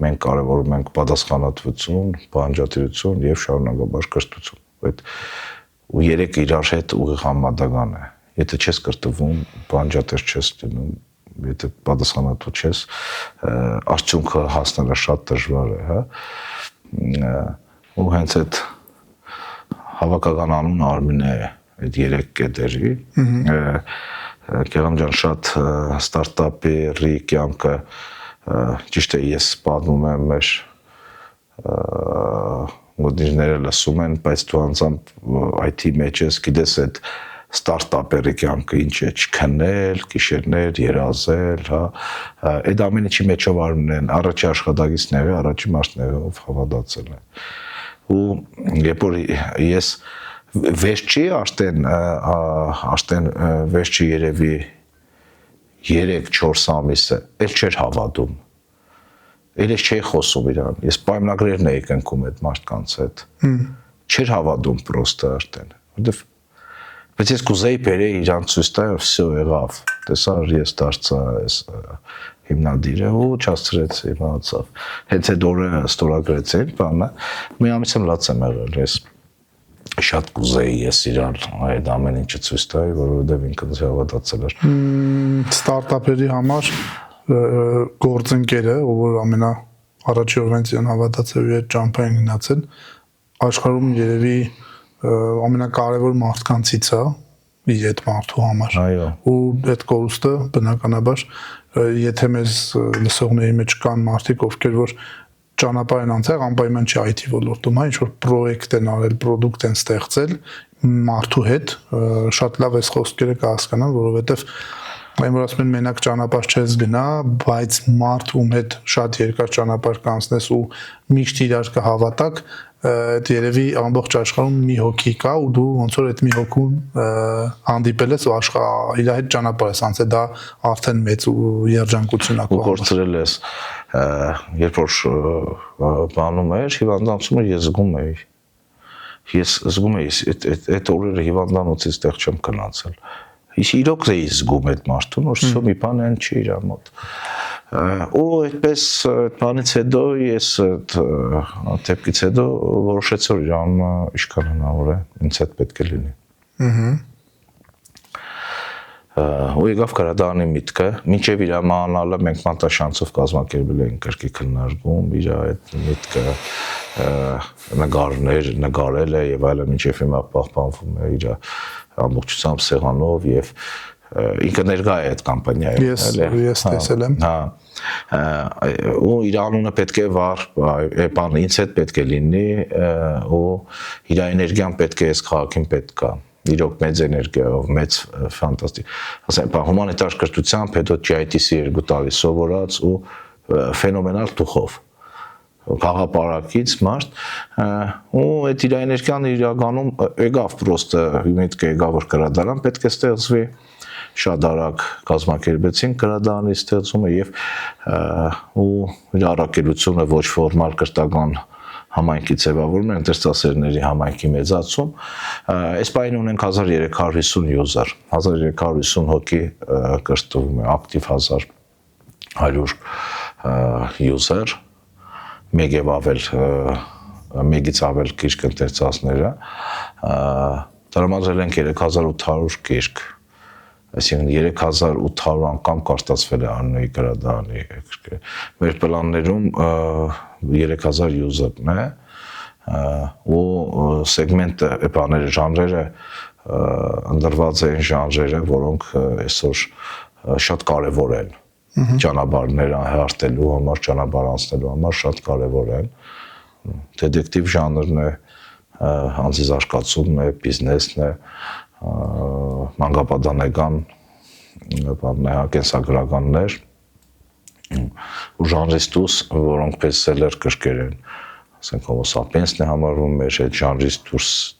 մենք կարևորում ենք պատասխանատվություն, պահանջատիրություն եւ շարունակաբար կրթություն այդ ու երեք իրար հետ ուղիղ համատական է եթե չես կրթվում պահանջատեր չես լինում եթե պատասխանատու չես արդյունքը հասնելը շատ դժվար է հա ու հենց այդ հավաքական անունը Արմինե է այդ երեք կետերի Կերամ ջան շատ ստարտափի ռի կյանքը ճիշտ է ես պատմում եմ մեր մոդիժները լսում են բայց դու անձամբ IT մեջ ես գիտես այդ ստարտափերի կյանքը ինչ է չքնել, գիշերներ, երազել, հա, այդ ամեն ինչի մեջով Արմինեն առաջի աշխատակիցն եղել, առաջի մարդն եղել, ով հավատացել է։ Ու երբ որ ես վերջի աշտեն վերջի երևի 3-4 ամիսը էլ չէր հավատում։ Էլ չէի խոսում իրան։ Ես պայմանագրերն էի կնքում այդ մարդկանց հետ։ Չէր հավատում պրոստը աշտեն։ Որտեվ բայց ես կուզեի բերեի իրան ցույց տալ, всё եղավ։ Տեսար ես դարձա այս հիմնադիրը ու չասցրեցի, մահացավ։ Հենց այդ օրը ստորագրեցին, բանը, մի ամիս եմ լաց եմ եղել, ես շատ կուզեի ես իրան այդ ամեն ինչը ցույց տալ, որովհետև ինքս հավատացել էր։ Ստարտափերի համար գործընկերը, որ ամենա առաջի օրվանից իրան հավատացել ու այդ ճամփա են գնացել, աշխարհում երևի ամենակարևոր մարդկանցից է իր այդ մարդու համար ու այդ կորուստը բնականաբար եթե մեզ լսողների մեջ կան մարդիկ ովքեր որ ճանապարհ են անցել, անպայման չի IT ոլորտում, ինչ որ պրոյեկտ են արել, product են ստեղծել մարդու հետ, շատ լավ էս խոսքերը կհասկանան, որովհետև այն որ ասում են մենակ ճանապարհ չես գնա, բայց մարդ ում հետ շատ երկար ճանապարհ կանցնես ու միշտ իրար կհավատակ, այդ երևի ամբողջ աշխարհում մի հոգի կա ու դու ոնց որ այդ մի հոգուն հանդիպել ես ու իր հետ ճանապարհ ես անցել, դա արդեն մեծ երջանկություն է ու կորցրել ես, երբ որ բանում էր, հիվանդանոցում ես զգում էի, այդ օրերը հիվանդանոցից տեղ չեմ գնացել։ Իսկ իրոք էի զգում այդ մարդուն, որ սա մի բան են չի իր մոտ։ Ու այդպես այդ բանից հետո ես դեպքից հետո որոշեցի որ իր անունը ինչքան հնարավոր է ինձ հետ պետք է լինի։ Ու եկավ Կրադանի միտքը, մինչև իր մահանալը մենք Մանտաշանցով կազմակերպել էինք կրկի քննարկում, իր այդ միտքը նկարել է եւ այլն, մինչև հիմա պահպանվում է իր ամբողջությամբ սեղանով եւ ինքը ներկա է այդ կամպանիայում, ես տեսել եմ։ Ու իր անունը պետք է վառ, բան ինձ հետ պետք է լինի ու իր էներգիան պետք է այս քաղաքին պետք է իրոք մեծ էներգիայով, մեծ ֆանտաստիկ, ասեմ, հումանիտար կրթությամբ, հետո GITC 2 տարի սովորած ու ֆենոմենալ թուխով, քաղաքապարակից մարդ, ու այդ իր էներգիան իրականում եկավ պրոստը, միտքը եկավ որ գրադարան պետք է ստեղծվի, շատ արագ կազմակերպեցին գրադարանի ստեղծումը եւ ու իր առաքելությունը ոչ ֆորմալ կրթական համայնքի ձևավորում են ընթերցասերների համայնքի մեծացում, այս պահին ունենք 1350 user, 1350 հոգի կրթվում է, ակտիվ 1100 user, մեկից ավել գիրք ընթերցածները, տրամադրել ենք 3800 գիրք, այսինքն 3800 անգամ կարդացվել է Աննոյի գրադարանի գրքը։ Մեր պլաններում 3000 user-ն է ու սեգմենտը, բաները, ժանրերը ընդրված են ժանրերը, որոնք այսօր շատ կարևոր են։ Ճանապարհներ հարտելու համար, ճանապարհ անցնելու համար շատ կարևոր են։ Դետեկտիվ ժանրն է, անձնազարգացումն է, բիզնեսն է, մանկապատանեկան կենսագրականներ ու ժանրից դուրս, որոնք բեսթսելեր գրքեր են, ասենք Homo sapiens-ն է համարվում մեր այդ ժանրից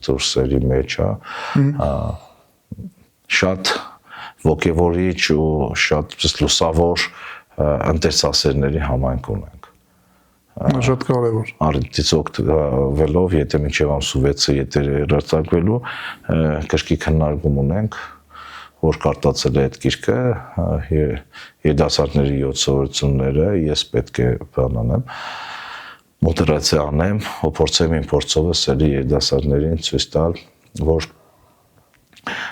դուրսերի մեջ, շատ ոգևորիչ ու շատ լուսավոր ընթերցասերների համայնք ունենք։ Շատ կարևոր։ Արդից օգտվելով, եթե մինչև ամսու 6-ը եթերը հեռարձակվելու, կրկի քննարկում ունենք, որ կարտացել է այդ գիրքը, երիտասարդների 7 սովորությունները, ես պետք է բանանեմ, մոդերացիա անեմ, ու փորձեմ իմ փորձովս էլի երիտասարդներին ցույց տալ, որ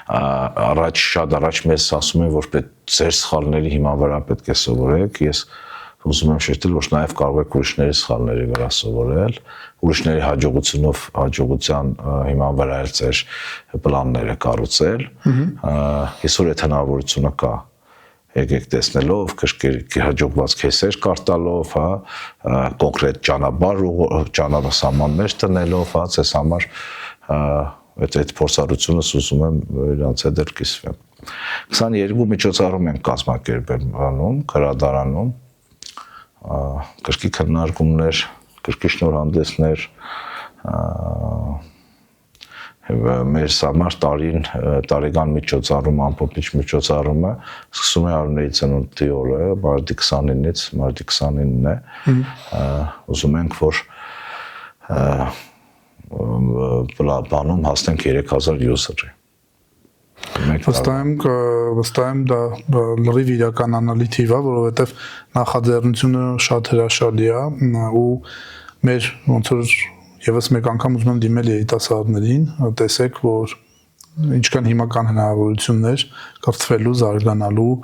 շատ առաջ մեզ ասում են, որ ձեր սխալների հիման վրա պետք է սովորեք, ես ուզում եմ շեշտել, որ նաև կարող եք ուրիշների սխալների վրա սովորել, ուրիշների հաջողության հիման վրա էլ ձեր պլանները կառուցել, այսօր այդ հնարավորությունը կա, եկեք տեսնելով, հաջողված քեսեր կարտալով, կոնկրետ ճանապարհ տնելով, ձեզ համար այդ փորձառությունս ուզում եմ իրանց հետ էլ կիսվեմ։ 22 միջոցառում ենք կազմակերպել գրադարանում, կրկի քննարկումներ, կրկի շնորհանդեսներ, մեր համար տարեկան միջոցառում, ամփոփիչ միջոցառումը սկսում է Արոնեի ծնունդի օրը, մարտի 29-ից, մարտի 29-ն է, ուզում ենք, որ բանում հասնենք 3000 user-ի։ Վստահ եմ դա լրիվ իրականանալի թիվ է, որովհետև նախաձեռնությունը շատ հրաշալի է ու մեր ոնց որ եւս մեկ անգամ ուզում եմ դիմել երիտասարդներին, տեսեք, որ ինչքան հիմական հնարավորություններ կրթվելու, զարգանալու,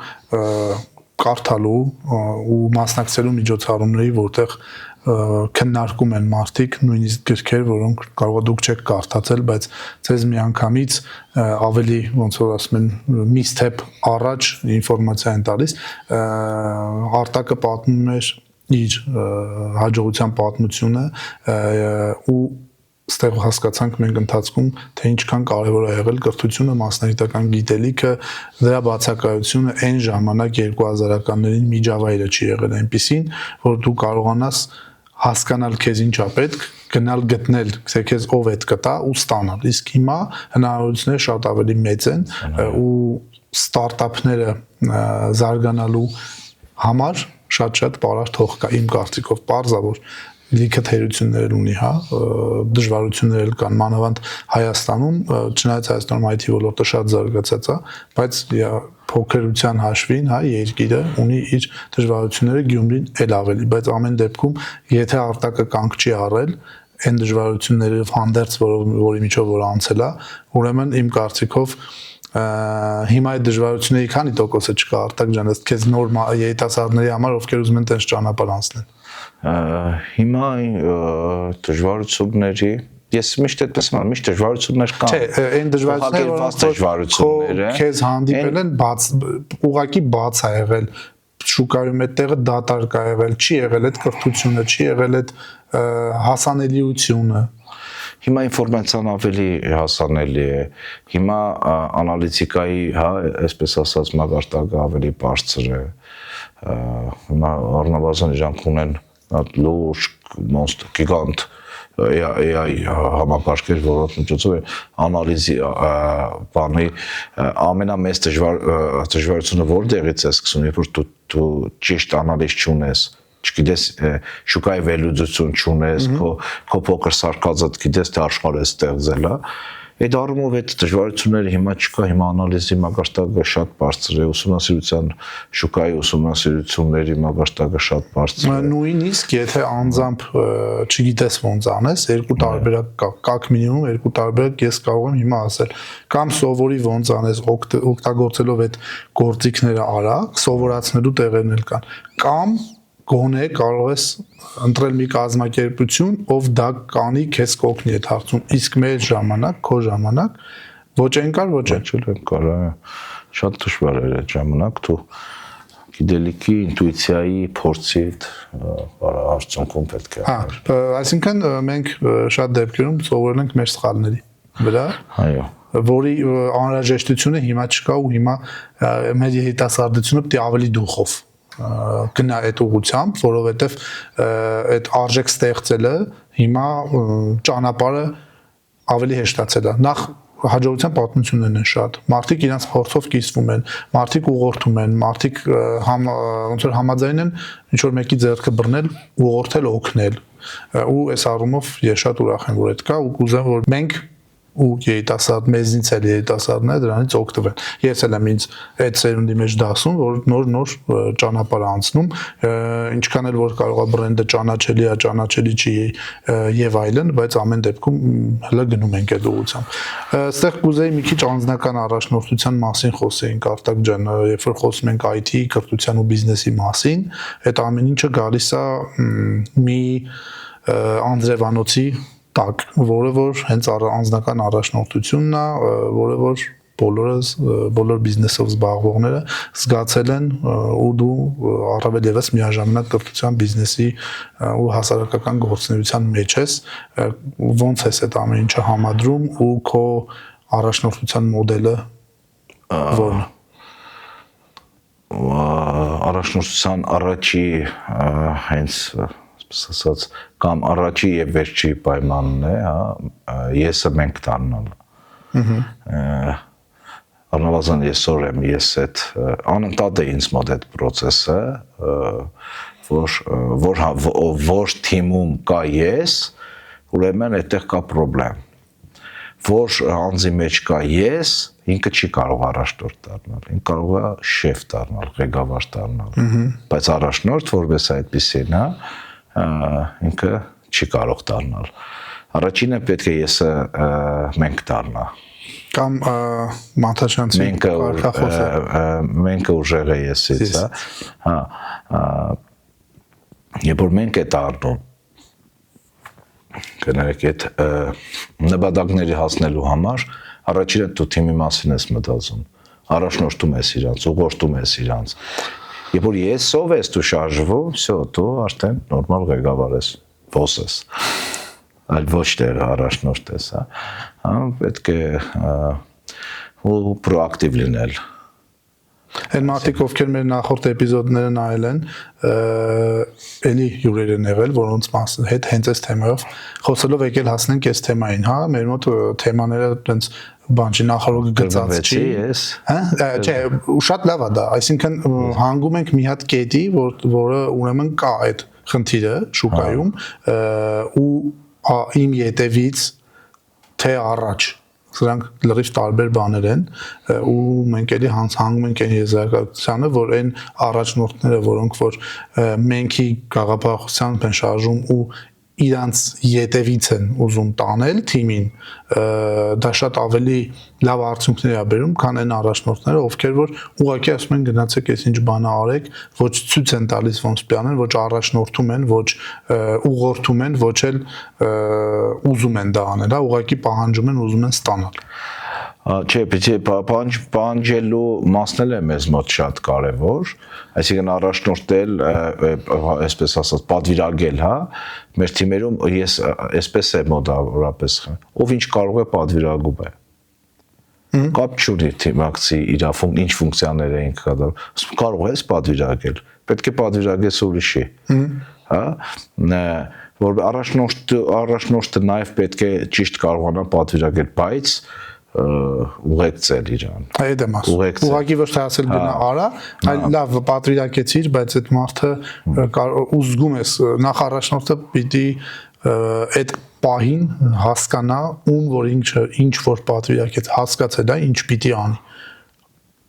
կարդալու ու մասնակցելու միջոցառումների, որտեղ քննարկում են մարդիկ, նույնիսկ գրքեր, որոնք կարող է դուք չեք կարդացել, բայց ցեզ միանգամից ավելի ոնց որ ասում են մի step առաջ ինֆորմացիա են տալիս, Արտակը պատմում էր իր հաջողության պատմությունը ու ստեղ հասկացանք մենք ընթացքում, թե ինչքան կարևոր է եղել կրթությունը, մասնագիտական գիտելիքը, դրա բացակայությունը այն ժամանակ 2000-ականներին միջավայրը չի եղել այնպիսին, որ դու կարողանաս հասկանալ քեզ ինչա պետք, գնալ գտնել, թե քեզ ով է կտա ու ստանալ։ Իսկ հիմա հնարավորությունները շատ ավելի մեծ են ու ստարտափները զարգանալու համար շատ պարարտ կա իմ կարծիքով, պարզ է որ լիքը թերություններ ունի, հա, դժվարություններ կան, մանավանդ Հայաստանում, չնայած Հայաստանում IT ոլորտը շատ զարգացած է, բայց փոքրության հաշվին, հա, երկիրը ունի իր դժվարությունները, Գյումրին էլ ավելի, բայց ամեն դեպքում, եթե արտակը կանգ չի առել, այն դժվարություններով հանդերձ, որի միջով որ անցել է, ուրեմն իմ կարծիքով հիմա այդ դժվարությունների քանի տոկոսը չկա Արտակ ջան, ըստ քեզ նոր երիտասարդների համար, ովքեր ուզում են տենց ճանապարհ անցնել։ Հիմա դժվարությունների ես միշտ այդպես եմ, միշտ դժվարություններ կան։ Չէ, այն դժվարությունները, քեզ հանդիպել են, ուղղակի բաց է եղել, շուկայում այդտեղը դատարկ է եղել, չի եղել այդ կրթությունը, չի եղել այդ հասանելիությունը։ Հիմա ինֆորմացիան ավելի հասանելի է, հիմա անալիտիկայի, հա, այսպես ասած, մակարդակը ավելի բարձր է, հիմա առնվազն իրանք ունեն լուրջ, մոնստր, գիգանտ AI համակարգեր, որոնց միջոցով անալիզի բանի ամենամեծ դժվարությունը որտեղից է սկսում, երբ որ դու ճիշտ անալիզ չունես, չգիտես շուկայի վերլուծություն չունես, քո փոքր սարկածդ գիտես թե աշխարհը ստեղծել է, այդ առումով այդ դժվարությունները հիմա չկա, հիմա անալիզի մակարդակը շատ բարձր է, ուսումնասիրության շուկայի ուսումնասիրությունների մակարդակը շատ բարձր է։ Նույնիսկ եթե անձամբ չգիտես ոնց անես, երկու տարբերակ կա, կակ մինիմում երկու տարբերակ ես կարող եմ հիմա ասել, կամ սովորի ոնց անես օգտագործելով այդ գործիքները արա, սովորացնելու տեղերն էլ կան, կամ գոնե կարող ես ընտրել մի կազմակերպություն, ով դա կանի քեզ կօգնի այդ հարցում, իսկ մեր ժամանակ, քո ժամանակ ոչ այն կար, ոչ այն կար, շատ դժվար էր այդ ժամանակ, դու գիտելիքի, ինտուիցիայի, փորձի արդյունքում պետք է։ Հա, այսինքն մենք շատ դեպքերում սովորել ենք մեր սխալների վրա։ Այո։ Որի անհրաժեշտությունը հիմա չկա ու հիմա մեր երիտասարդությունը պետք է ավելի դուխով գնա այդ ուղղությամբ, որովհետև այդ արժեք ստեղծելը հիմա ճանապարհը ավելի հեշտացել է։ Նախ հաջողության պատմություններն են շատ։ Մարդիկ իրենց փորձով կիսվում են, մարդիկ ուղղորդում են, մարդիկ ոնց որ համաձայն են ինչ որ մեկի ձեռքը բռնել, ուղղորդել, օգնել։ Ու այս առումով ես շատ ուրախ եմ, որ այդ կա ու կուզեմ, որ մենք ու երիտասարդ մեզնից էլ երիտասարդները դրանից օգտվեն։ Ես էլ եմ ինձ այդ սերունդի մեջ դասում, որ նոր ճանապարհ անցնում, ինչքան էլ որ կարող է բրենդը ճանաչելի է, ճանաչելի չի եւ այլն, բայց ամեն դեպքում հələ գնում ենք այդ ուղղությամբ։ Այստեղ կուզեի մի քիչ անձնական առաջնորդության մասին խոսեինք Արտակ ջան, երբ որ խոսում ենք IT, կրթության ու բիզնեսի մասին, այդ ամեն ինչը գալիս է մի անձրևանոցի տակ, որը որ հենց անձնական առաջնորդությունն է, որը որ բոլոր բիզնեսով զբաղվողները զգացել են ու դու առավել եւս միաժամանակ կրթության, բիզնեսի ու հասարակական գործունեության մեջ ես, ոնց ես այդ ամեն ինչը համադրում ու քո առաջնորդության մոդելը որն է։ Առաջնորդության առաջի հենց ասած կամ առաջի եւ վերջի պայմանն է, հա, եսը մենք դառնալ։ Առնվազն այսօր եմ ես այդ անընդհատ է ինձ մոտ այդ process-ը, որ թիմում կա ես, ուրեմն այդտեղ կա խնդրեմ։ Որ անձի մեջ կա ես, ինքը չի կարող առաջնորդ դառնալ, ինքը կարող է շեֆ դառնալ, ղեկավար դառնալ, բայց առաջնորդ որպես այդպեսին, հա, ինքը չի կարող դառնալ։ Առաջինը պետք է եսը մենք դառնա։ Կամ Մանթաշյանցի կարգախոսը։ Մենք ուժեղ է եսից, հա։ Երբ որ մենք է դառնում, կներեք այդ նպատակների հասնելու համար, առաջինը դու թիմի մասին ես մտածում, առաջնորդում ես իրանց, ուղղորդում ես իրանց։ Երբ որ ես-ով ես դու շարժվում, всё, դու արդեն նորմալ ղեկավար ես, boss ես։ Այլ ոչ թե առաջնորդ ես, հա, պետք է ու պրոակտիվ լինել։ Այն մարդիկ, ովքեր մեր նախորդ էպիզոդները նայել են, էլի հյուրեր են եղել, որոնց հետ հենց այս թեմայով խոսելով եկել հասնենք այս թեմային, հա, մեր մոտ թեմաները այնց բան չի, նախորդ գծած չի, հա, չէ, ու շատ լավ է դա, այսինքն հանգում ենք մի հատ կետի, որը ուրեմն կա այդ խնդիրը շուկայում, ու իմ ետևից թե առաջ սրանք լրիվ տարբեր բաներ են ու մենք էլի հանգում ենք այն եզրակացությանը, որ այն առաջնորդները, որոնք որ մենքի գաղափարախոսությամբ են շարժում ու իրանց ետևից են ուզում տանել թիմին, դա շատ ավելի լավ արդյունքներ է բերում, քան այն առաջնորդները, ովքեր որ ուղղակի ասում են գնացեք այս ինչ բանը արեք, ոչ ցույց են տալիս ոնց պլան են, ոչ առաջնորդում են, ոչ ուղղորդում են, ոչ էլ ուզում են դա անել, հա, ուղղակի պահանջում են, ուզում են ստանալ։ Չէ, պիտի պահանջելու մասն էլ է մեզ մոտ շատ կարևոր, այսինքն առաջնորդել, այսպես ասած, պատվիրակել, հա, մեր թիմերում ես այսպես է մոտավորապես, ով ինչ կարող է պատվիրակում է։ Կապ չունի թիմակցի իր ինչ ֆունկցիաներ են կատարում, կարող ես պատվիրակել, պետք է պատվիրակես ուրիշի, հա, որ առաջնորդը նաև պետք է ճիշտ կարողանա պատվիրակել, բայց ուղեկցել իրան։ Այդ եմ ասում։ Ուղղակի ոչ թե ասել գնա արա, այլ լավ պատվիրակեցիր, բայց այդ մարդը ուզգում ես նախ առաջնորդը պիտի այդ պահին հասկանա ում որ ինչ որ պատվիրակեց, հասկացել է ինչ պիտի անի։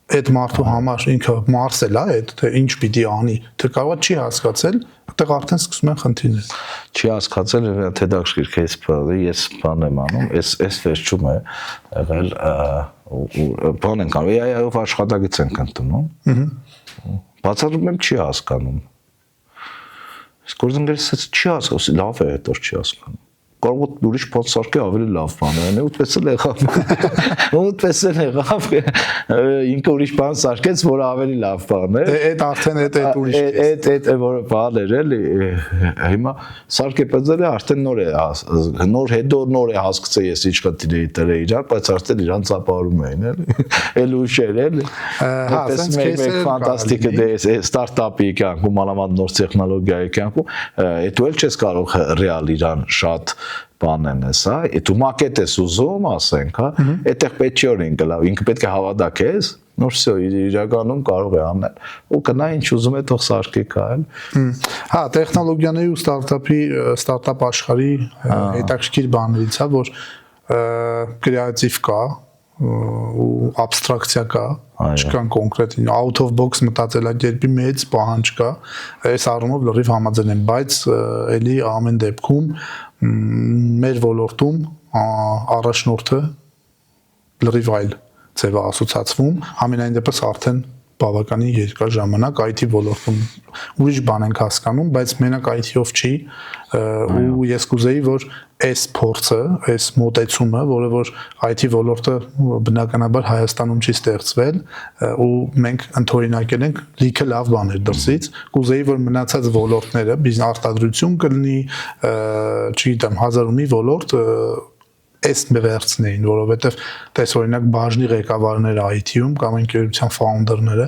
Այդ մարդու համար ինքը մարսել է այդ թե ինչ պիտի անի, թե կարող չի հասկացել, այդտեղ արդեն սկսում են խնդիրներ։ Չի հասկացել, թե դա քեզ բանը, ես բան եմ անում, այս վերջում է եղել բան են կանում, այով աշխատագիծ են կընտրում։ Բացատրում եմ չի հասկանում։ Իսկ գործընկերս չի հասկանում, լավ է, հետո չի հասկանում։ Կարող է ուրիշ բան սարքի ավելի լավ բան է, ուտպես էլ եղավ։ Ուտպես էլ եղավ, ինքը ուրիշ բան սարքեց, որը ավելի լավ բան է։ Այդ արդեն այդ ուրիշ է։ Այդ որը բան էր էլի, հիմա սարքեպեծերը արդեն նոր հետո նոր է հասկացել ես ինչ խնդիրների դրել իրար, բայց արդեն իրան ծափարում էին էլի։ Էլ ուշեր էլի։ Հա, ասենց մեկ ֆանտաստիկ է ստարտափի կյանքում, մանավանդ նոր տեխնոլոգիայի կյանքում, այդու էլ չես կարող ռեալ իրան շատ բանեն ես, հա, դու մակետ ես ուզում, ասենք, հա, այդտեղ պետք չի որ ինքը պետք է հավատա քեզ, նոր всё իրականում կարող է անել, ու կնա ինչ ուզում է թող սարքի կա, էլ։ Հա, տեխնոլոգիաների ու ստարտափ աշխարհի հետաքրքիր բաներից է, որ կրեատիվ կա ու абստրակցիա կա, չկան կոնկրետ out of box մտածելակերպի մեծ պահանջ կա, այս առումով լրիվ համաձայն եմ, բայց էլի ամեն դեպքում մեր ոլորտում առաջնորդը լրիվ այլ ձև է ասոցացվում, ամենայն դեպս արդեն բավականին երկար ժամանակ IT ոլորտում ուրիշ բան ենք հասկանում, բայց մենակ IT-ով չի, ու ես կուզեի, որ այս փորձը, այս մոտեցումը, որը որ IT ոլորտը բնականաբար Հայաստանում չի ստեղծվել, ու մենք ընդօրինակել ենք լիքը լավ բաներ դրսից, կուզեի, որ մնացած ոլորտները, բիզնես արտադրություն կլինի, չգիտեմ, հազար ու մի ոլորտ այս վերցնեին, որովհետև տես օրինակ բաժնի ղեկավարները IT-ում կամ ընկերության ֆաունդերները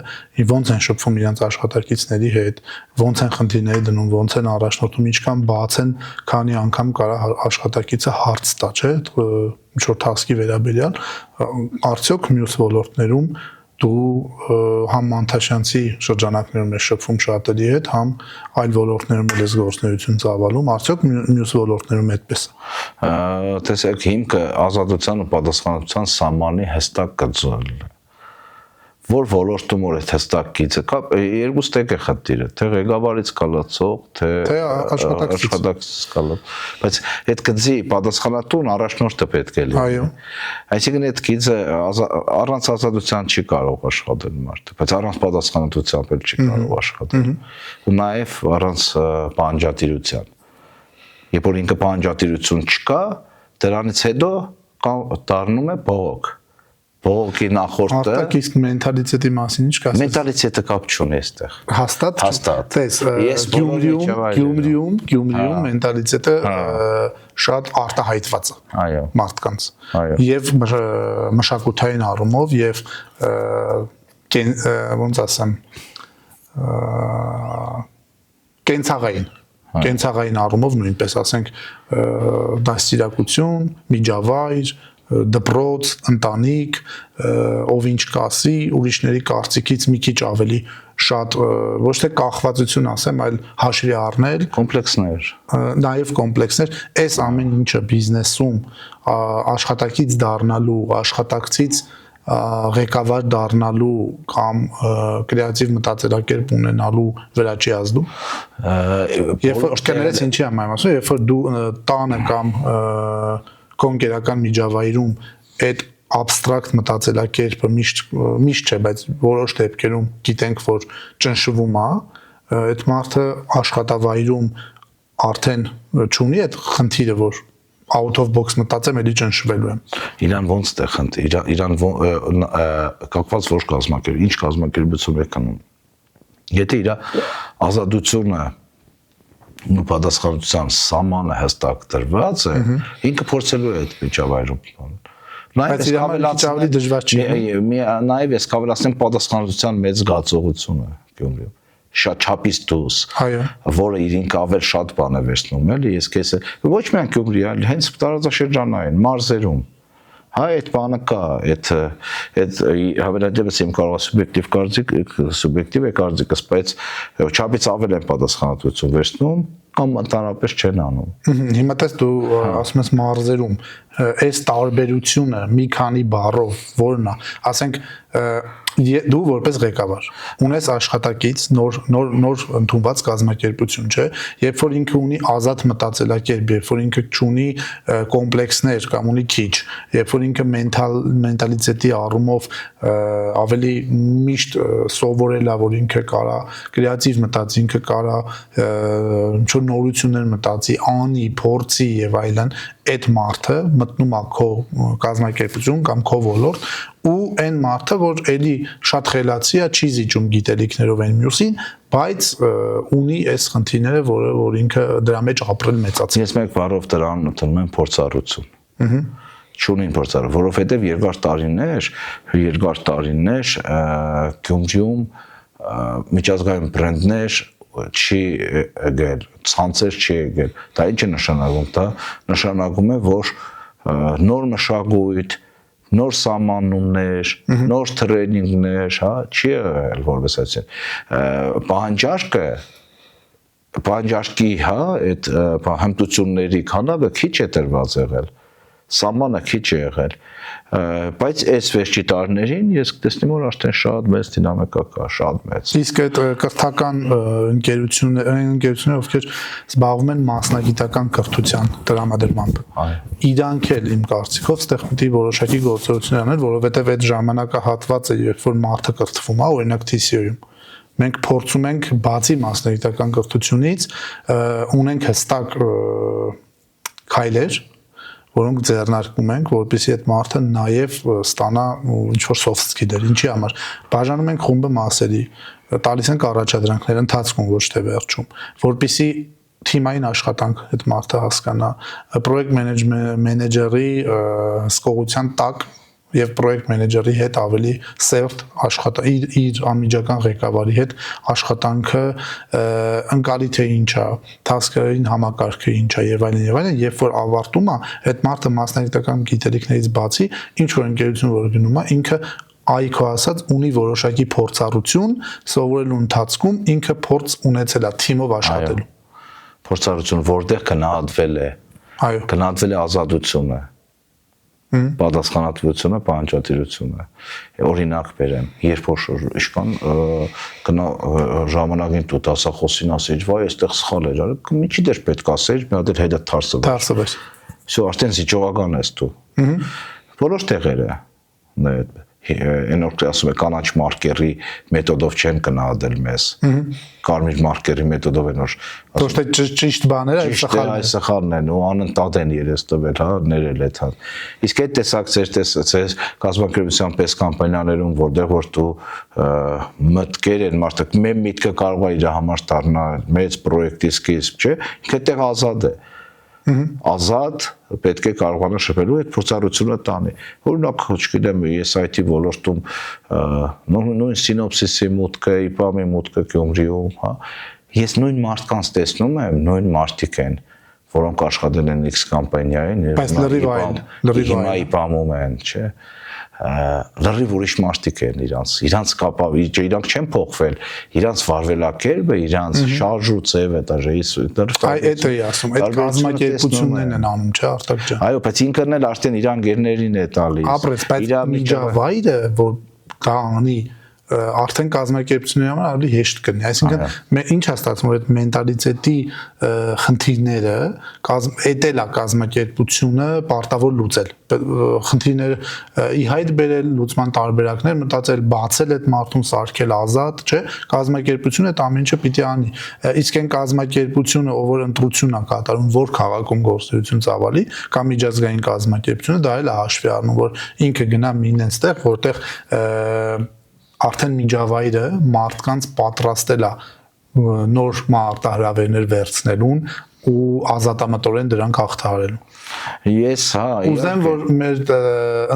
ոնց են շփվում իրենց աշխատակիցների հետ, ոնց են խնդիրները դնում, ոնց են առաջնորդում, ինչքան բաց են, քանի անգամ կարա աշխատակիցը հարց տա, չէ, ինչ որ task-ի վերաբերյալ, արդյոք մյուս ոլորտներում դու համ Մանթաշյանցի շրջանակներում ես շփվում շատերի հետ, համ այլ ոլորտներում ես գործունեություն ծավալում, արդյոք մյուս ոլորտներում այդպես է։ Տեսեք, հիմքը ազատության ու պատասխանատվության սահմանի հստակ գծել է։ Որ ոլորտում որ այդ հստակ գիծը կա, երկու ստեկ է խնդիրը, թե ղեկավարից կալացող, թե աշխատակցից կալած, բայց այդ գծի պատասխանատուն առաջնորդը պետք է լինի։ Այո։ Այսինքն այդ գիծը առանց ազատության չի կարող աշխատել մարդը, բայց առանց պատասխանատվության էլ չի կարող աշխատել։ Ու նաև առանց պահանջատիրության։ Երբ որ ինքը պահանջատիրություն չկա, դրանից հետո դառնում է բողոք։ Բողոքի նախորդը Արտակ իսկ մենթալիտետի մասին ինչ կասես։ մենտալիտետը կապ չունի այստեղ։ Հաստատ։ Տես Ես Գյումրիում մենթալիտետը շատ արտահայտված է Այո։ մարդկանց։ Այո։ Եվ մշակութային առումով եւ ոնց ասեմ կենցաղային առումով նույնպես ասենք դաստիարակություն, միջավայր, դպրոց, ընտանիք, ով ինչ կասի, ուրիշների կարծիքից մի քիչ ավելի շատ ոչ թե կախվածություն ասեմ, այլ հաշվի առնել, կոմպլեքսներ, նաև կոմպլեքսներ, այս ամեն ինչը բիզնեսում աշխատակից դառնալու, աշխատակցից ղեկավար դառնալու կամ կրեատիվ մտածելակերպ ունենալու վրա չի ազդում։ Երբ որ կներես ինչի եմ ասում, երբ որ դու տանը կամ կոնկրետական միջավայրում այդ abstract մտածելակերպը միշտ չէ, բայց որոշ դեպքերում գիտենք, որ ճնշվում է, այդ մարդը աշխատավայրում արդեն չունի այդ խնդիրը, որ out of box մտածեմ, էլի ճնշվելու եմ։ Իրան ոնց է խնդիր, իրան կապված ոչ կազմակերպ, ինչ կազմակերպություն եք անում։ Եթե իր ազատությունը ու պատասխանատվության սահմանը հստակ դրված է, ինքը փորձելու է այդ միջավայրում։ Բայց իր համար ավելի դժվար չի։ Նաև ես կավելացնեմ պատասխանատվության մեծ զգացողությունը Գյումրիում։ Շատ չափից դուրս, որը իրենք ավել շատ բան է վերցնում, էլի, ես քեզ ոչ միայն Գյումրի, այլ հենց տարածաշրջանային մարզերում այդ բանը կա, այդ հավելադեպս իմ կարող սուբյեկտիվ է կարծիքս, բայց չափից ավել են պատասխանատվություն վերցնում կամ ընդհանրապես չեն անում։ Հիմա տես դու ասում ես մարզերում, այս տարբերությունը մի քանի բառով որն է, ասենք դու որպես ղեկավար ունես աշխատակից նոր ընդունված կազմակերպություն, չէ, երբ որ ինքը ունի ազատ մտածելակերպ, երբ որ ինքը չունի կոմպլեքսներ կամ ունի քիչ, երբ որ ինքը մենտալիտետի առումով ավելի միշտ սովորել է, որ ինքը կարա կրեատիվ մտածի, ինքը կարա ինչ-որ նորություններ մտածի, անի, փորձի եւ այլն, այդ մարդը մտնում է քո կազմակերպություն կամ քո ոլորտ ու այն մարդը, որ էլի շատ խելացի է, չի զիջում գիտելիքներով այն մյուսին, բայց ունի այս խնդիրները, որ ինքը դրա մեջ ապրել մեծացել։ Ես մեկ բառով դրան ընդունում եմ փորձառություն։ Չունին փորձառություն, որովհետև երկար տարիներ Գյումրիում միջազգային բրենդներ չի եկել, ցանցեր չի եկել։ Դա ինչ է նշանակում, դա նշանակում է, որ նոր մշակույթ, նոր սահմանումներ, նոր տրեյնինգներ, հա, չի եղել որպես այդպես։ Պահանջարկի, հա, այդ հմտությունների քանակը քիչ է տրված եղել, սահմանը քիչ է եղել, բայց այս վերջի տարիներին ես տեսնում որ արդեն շատ մեծ դինամիկա կա, շատ մեծ։ Իսկ այդ կրթական ընկերությունները, ովքեր զբաղվում են մասնագիտական կրթության տրամադրմամբ, իրանք էլ իմ կարծիքով ստեղ պետք է որոշակի գործողություններ անել, որովհետև այդ ժամանակահատվածը, երբ որ մարդը կրթվում է, օրինակ TCO-ում, մենք փորձում ենք բացի մասնագիտական կրթությունից ունենք հստակ քայլեր, որոնք ձեռնարկում ենք, որպեսզի այդ մարդը նաև ստանա ինչ-որ soft skill-եր, ինչի համար բաժանում ենք խումբը մասերի, տալիս ենք առաջադրանքներ ընթացքում, ոչ թե վերջում, որպեսզի թիմային աշխատանք այդ մարդը հասկանա, պրոյեկտ մենեջերի հսկողության տակ եւ պրոյեկտ մենեջերի հետ ավելի սերտ իր անմիջական ղեկավարի հետ աշխատանքը ընկալի թե ինչա, task-երին համակարգը ինչա եւ այլն, երբ որ ավարտում է, այդ մարդը մասնագիտական գիտելիքներից բացի ինչ որ ընկերություն որ գնում է, ինքը այքո ասած ունի որոշակի փորձառություն, սովորելու ընթացքում ինքը փորձ ունեցել է թիմով աշխատելու։ Փորձառություն, որտեղ գնահատվել է։ Այո, գնահատվել է ազատությունը, պատասխանատվությունը, պահանջատիրությունը։ Օրինակ բերեմ, երբ որ իշքան ժամանակին դու դասախոսին ասեիր, վայ, այստեղ սխալ էր, մի քիչ դեր պետք ասեիր, մի հատ հետը թարսվեր։ Всё, արդեն զիջողական ես դու։ Որոշ տեղերը Այնօր ասում է կանաչ մարկերի մեթոդով չեն գնահատել մեզ։ Կարմիր մարկերի մեթոդով այնօր Ոչ թե ճիշտ բաները, այս սխալն են ու անընդհատ են երես տվել, հա, ներել այդ հա։ Իսկ այդ տեսակ ծեր կազմակերպության պես կամպանիաներում, որտեղ որ դու մտքեր են մարդիկ, մեր միտքը կարող է իր համար դառնալ մեծ պրոյեկտի սկիզբ, չէ՞, ինքը այդտեղ ազատ է։ Ազատ պետք է կարողանա շփվելու այդ փորձառությունը տանի։ Օրինակ, չգիտեմ, ես IT ոլորտում նույն սինոպսիսի մուտքը, IPAM-ի մուտքը Գյումրիում, հա, ես նույն մարդկանց տեսնում եմ, նույն մարդիկ են, որոնք աշխատել են X կամպանիային, հիմա IPAM-ում են, չէ՞։ Լրիվ ուրիշ մարդիկ են իրանց կապավ, իրանք չեն փոխվել, իրանց վարվելակերպը, իրանց շարժ ու ձևը, դաժե այդ էի ասում, այդ կազմակերպություններն են անում, չէ՞, Արտակ ջան։ Այո, բայց ինքն էլ արդեն իր ընկերներին է տալիս։ Ապրեց, բայց միջավայրը, որ կա անի արդեն կազմակերպությունների համար ավելի հեշտ կլինի, այսինքն ինչ է ստացվում, որ այդ մենտալիտետի խնդիրները էտել է կազմակերպությունը պարտավոր լուծել, խնդիրները ի հայտ բերել, լուծման տարբերակներ մտածել, բացել այդ մարդուն, սարքել ազատ, չէ, կազմակերպությունը այդ ամեն ինչը պիտի անի, իսկ այն կազմակերպությունը, ով որ ընտրություն է կատարում, որ քաղաքում գործունեություն ծավալի, կամ միջազգային կազմակերպությունը, դա էլ է հաշվի առնում, որ ինքը գնա մինեն ստեղ, որտեղ արդեն միջավայրը մարդկանց պատրաստել է նոր մարտահրավերներ վերցնելուն ու ազատամտորեն դրանք հաղթահարելուն։ Ես, հա, ուզեմ, որ մեր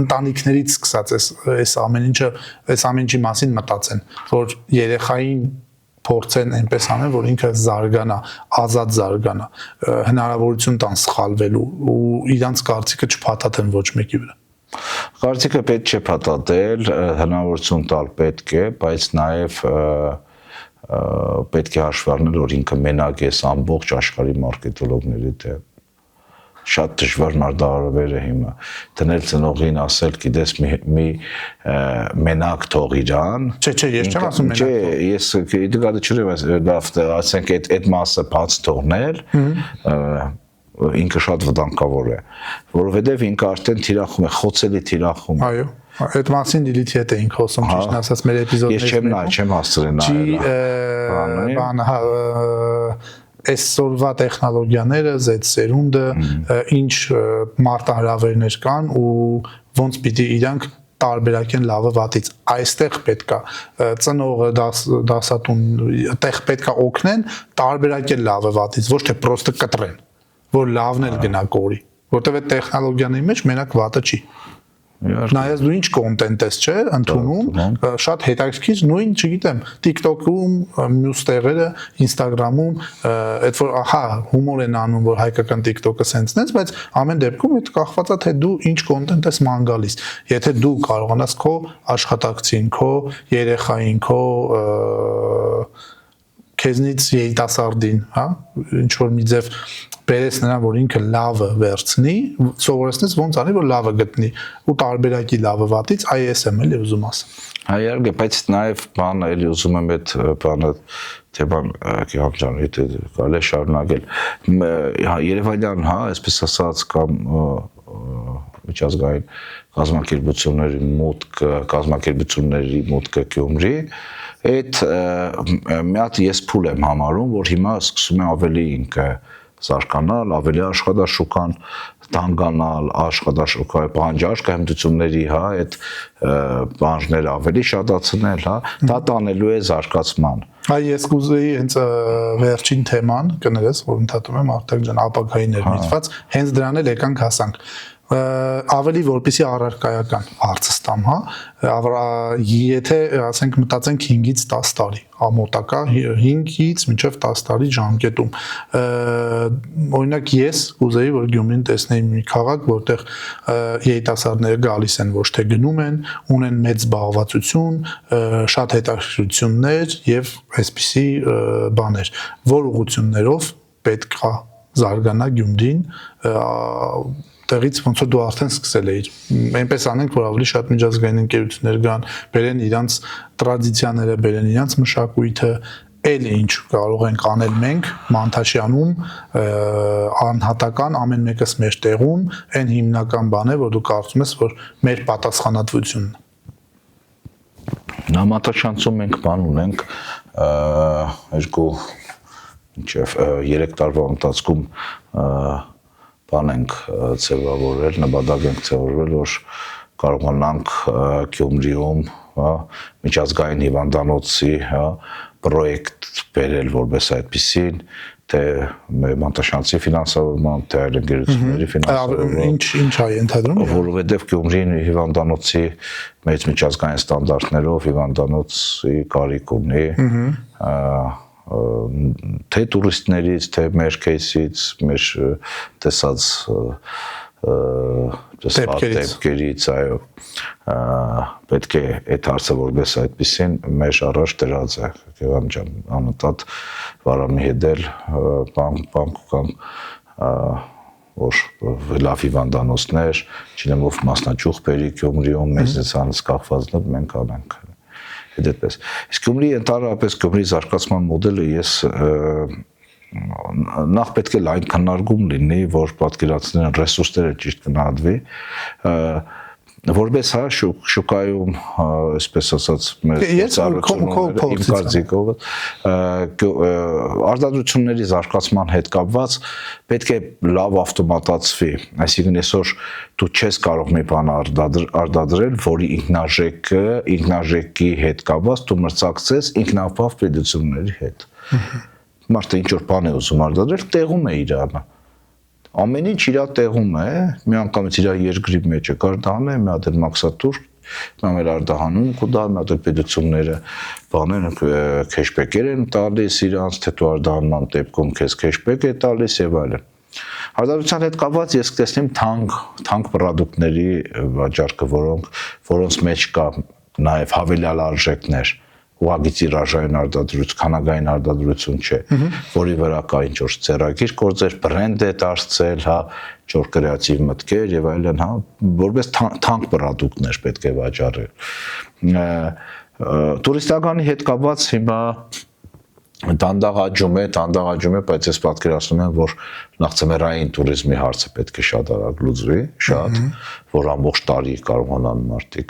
ընտանիքներից սկսած այս ամեն ինչի մասին մտածեն, որ երեխային փորձեն այնպես անել, որ ինքը զարգանա, ազատ զարգանա, հնարավորություն տան սխալվելու ու իրանց կարծիքը չփաթաթեն ոչ մեկի վրա։ Կարծիքը պետք չէ փաթաթել, հնարավորություն տալ պետք է, բայց նաև պետք է հաշվի առնել, որ ինքը մենակ է ամբողջ աշխարհի մարքեթոլոգների դեմ։ Շատ դժվար մարդահարավեր է հիմա դնել ծնողին ասել, գիտես մի մենակ թող իրան։ Չէ, ես չեմ ասում մենակ։ Չէ, ես դիտակը չունեմ, ասենք այդ մասը բաց թողնել, ինքը շատ վտանգավոր է, որովհետև ինքը արդեն թիրախում է, խոցելի թիրախում է։ Այո, այդ մասին Լիլիթի հետ էինք խոսում, ճիշտ ասած մեր էպիզոդներում։ Ես չեմ հասցրել նայել։ Բանը, հա, այսօրվա տեխնոլոգիաները, Z սերունդը, ինչ մարտահրավերներ կան ու ոնց պիտի իրանք տարբերակեն լավը վատից։ Այստեղ պետքա ծնողը, դասատուն, այդտեղ պետքա օգնեն տարբերակել լավը վատից, ոչ թե պրոստը կտրեն, որ լավն էլ գնա կորի, որտեղ այդ տեխնոլոգիաների մեջ մենակ վատը չի։ Նայած դու ինչ կոնտենտ ես, չէ, ընդունում, շատ հետաքրքիր, նույն, չգիտեմ, TikTok-ում, մյուս տեղերը, Instagram-ում, այդ որ ահա հումոր են անում, որ հայկական TikTok-ը սենցնեց, բայց ամեն դեպքում այդ կախված է թե դու ինչ կոնտենտ ես ման գալիս։ Եթե դու կարողանաս քո աշխատակցին, քո երեխային, քո քեզնից երիտասարդին, հա, ինչ որ մի ձև բերես նրան, որ ինքը լավը վերցնի, սովորեցնես ոնց անի, որ լավը գտնի ու տարբերակի լավը վատից, այս եմ էլի ուզում ասեմ։ Հա, իհարկե, բայց նաև բանը էլի ուզում եմ այդ բանը թեման Գեհամ ջան, եթե կարելի է շարունակել։ Երևանյան, հա, այսպես ասած, կամ միջազգային կազմակերպությունների մուտքը Գյումրի, այդ մի հատ ես փուլ եմ համարում, որ հիմա սկսում է ավելի ինքը զարգանալ, ավելի աշխատաշուկան տանգանալ, աշխատաշուկայի պահանջարկը հմտությունների, հա, այդ բանջները ավելի շատացնել, հա, դա տանելու է զարգացման։ Այ ես կուզեի հենց վերջին թեման կներես, որ ընդհատում եմ Արտակ ջան, ապագային էր միտված, հենց դրան էլ եկանք հասանք։ Ավելի որպեսի առարկայական հարցը ստամ, հա, եթե ասենք մտածենք 5-ից 10 տարի, ամոտակա 5-ից մինչև 10 տարի ժամկետում, օրինակ ես կուզեի, որ Գյումրին տեսնեի մի քաղաք, որտեղ երիտասարդները գալիս են, ոչ թե գնում են, ունեն մեծ զբաղվածություն, շատ հետաքրքրություններ եւ այսպիսի բաներ, որ ուղղություններով պետք է զարգանա Գյումրին, տեղից ոնց որ դու արդեն սկսել էիր, այնպես անենք, որ ավելի շատ միջազգային ընկերություններ գան, բերեն իրանց տրադիցիաները, բերեն իրանց մշակույթը, էլ ինչ կարող ենք անել մենք Մանթաշյանում, անհատական ամեն մեկս մեր տեղում, այն հիմնական բան է, որ դու կարծում ես, որ մեր պատասխանատվությունն է։ Համատաչանցում մենք բան ունենք երկու մինչև 3 տարվա ընթացքում բան ենք ձևավորել, նպատակ ենք ձևավորել, որ կարողանանք Գյումրիում միջազգային հիվանդանոցի պրոյեկտ բերել որպես այդպիսին, թե Մանտաշանցի ֆինանսավորման, թե այլ ընկերությունների ֆինանսավորման։ Ինչ է ընդհանրում։ Որովհետև Գյումրին հիվանդանոցի մեծ միջազգային ստանդարտներով հիվանդանոցի կարիք ունի, թե տուրիստներից, թե մեր кейսից, մեր տեսած դեպքերից, այո, պետք է այդ հարցը որպես այդպիսին մեր առաջ դրած է, Գևան ջան, անընդհատ Վարամի հետ էլ բանկ կամ որ լավ հիվանդանոցներ, չնայած ով մասնաճյուղ բերի Գյումրիում մեզնից անց կախվածներ մենք անենք։ Այդպես։ Իսկ Գյումրի ընդհանրապես Գյումրի զարգացման մոդելը ես նախ պետք է լայն քննարկում լինի, որ պատկերացնեն ռեսուրսները ճիշտ գնահատվի, որպես շուկայում, այսպես ասած, մեր իմ կարծիքով արտադրությունների զարգացման հետ կապված պետք է լավ ավտոմատացվի, այսինքն այսօր դու չես կարող մի բան արտադրել, որի ինքնարժեքի հետ կապված դու մրցակցես ինքնաբավ պետությունների հետ։ Մարդը ինչ որ բան է ուզում արտադրել, տեղում է իրանը։ Ամեն ինչ իր տեղում է, միանգամից իր երկրի մեջ է կարտահանել, մի հատ էլ մաքսատուր, մի հատ արտահանում կուտա, մի հատ էլ պետությունները բաներ քեշբեքեր են տալիս իրանց, թե դու արտահանման դեպքում քեզ քեշբեք է տալիս եւ այլն։ Արտադրության հետ կապված ես կտեսնեմ թանկ պրոդուկտների վաճառքը, որոնց մեջ կա նաեւ հավելյալ արժեքներ, ուղղակի տիրաժային արտադրություն, քանակային արտադրություն չէ, որի վրա կա ինչ-որ ծերագիր գործեր, բրենդ է դարձել, հա, ինչ-որ կրեատիվ մտքեր եւ այլն, հա, որպես թանկ պրոդուկտներ պետք է վաճառել։ Տուրիստականի հետ կապված հիմա դանդաղ աճում է, բայց ես պատկերացնում եմ, որ նախ ծմերային туриզմի հարցը պետք է շատ արագ լուծվի, որ ամբողջ տարի կարողանան մարդիկ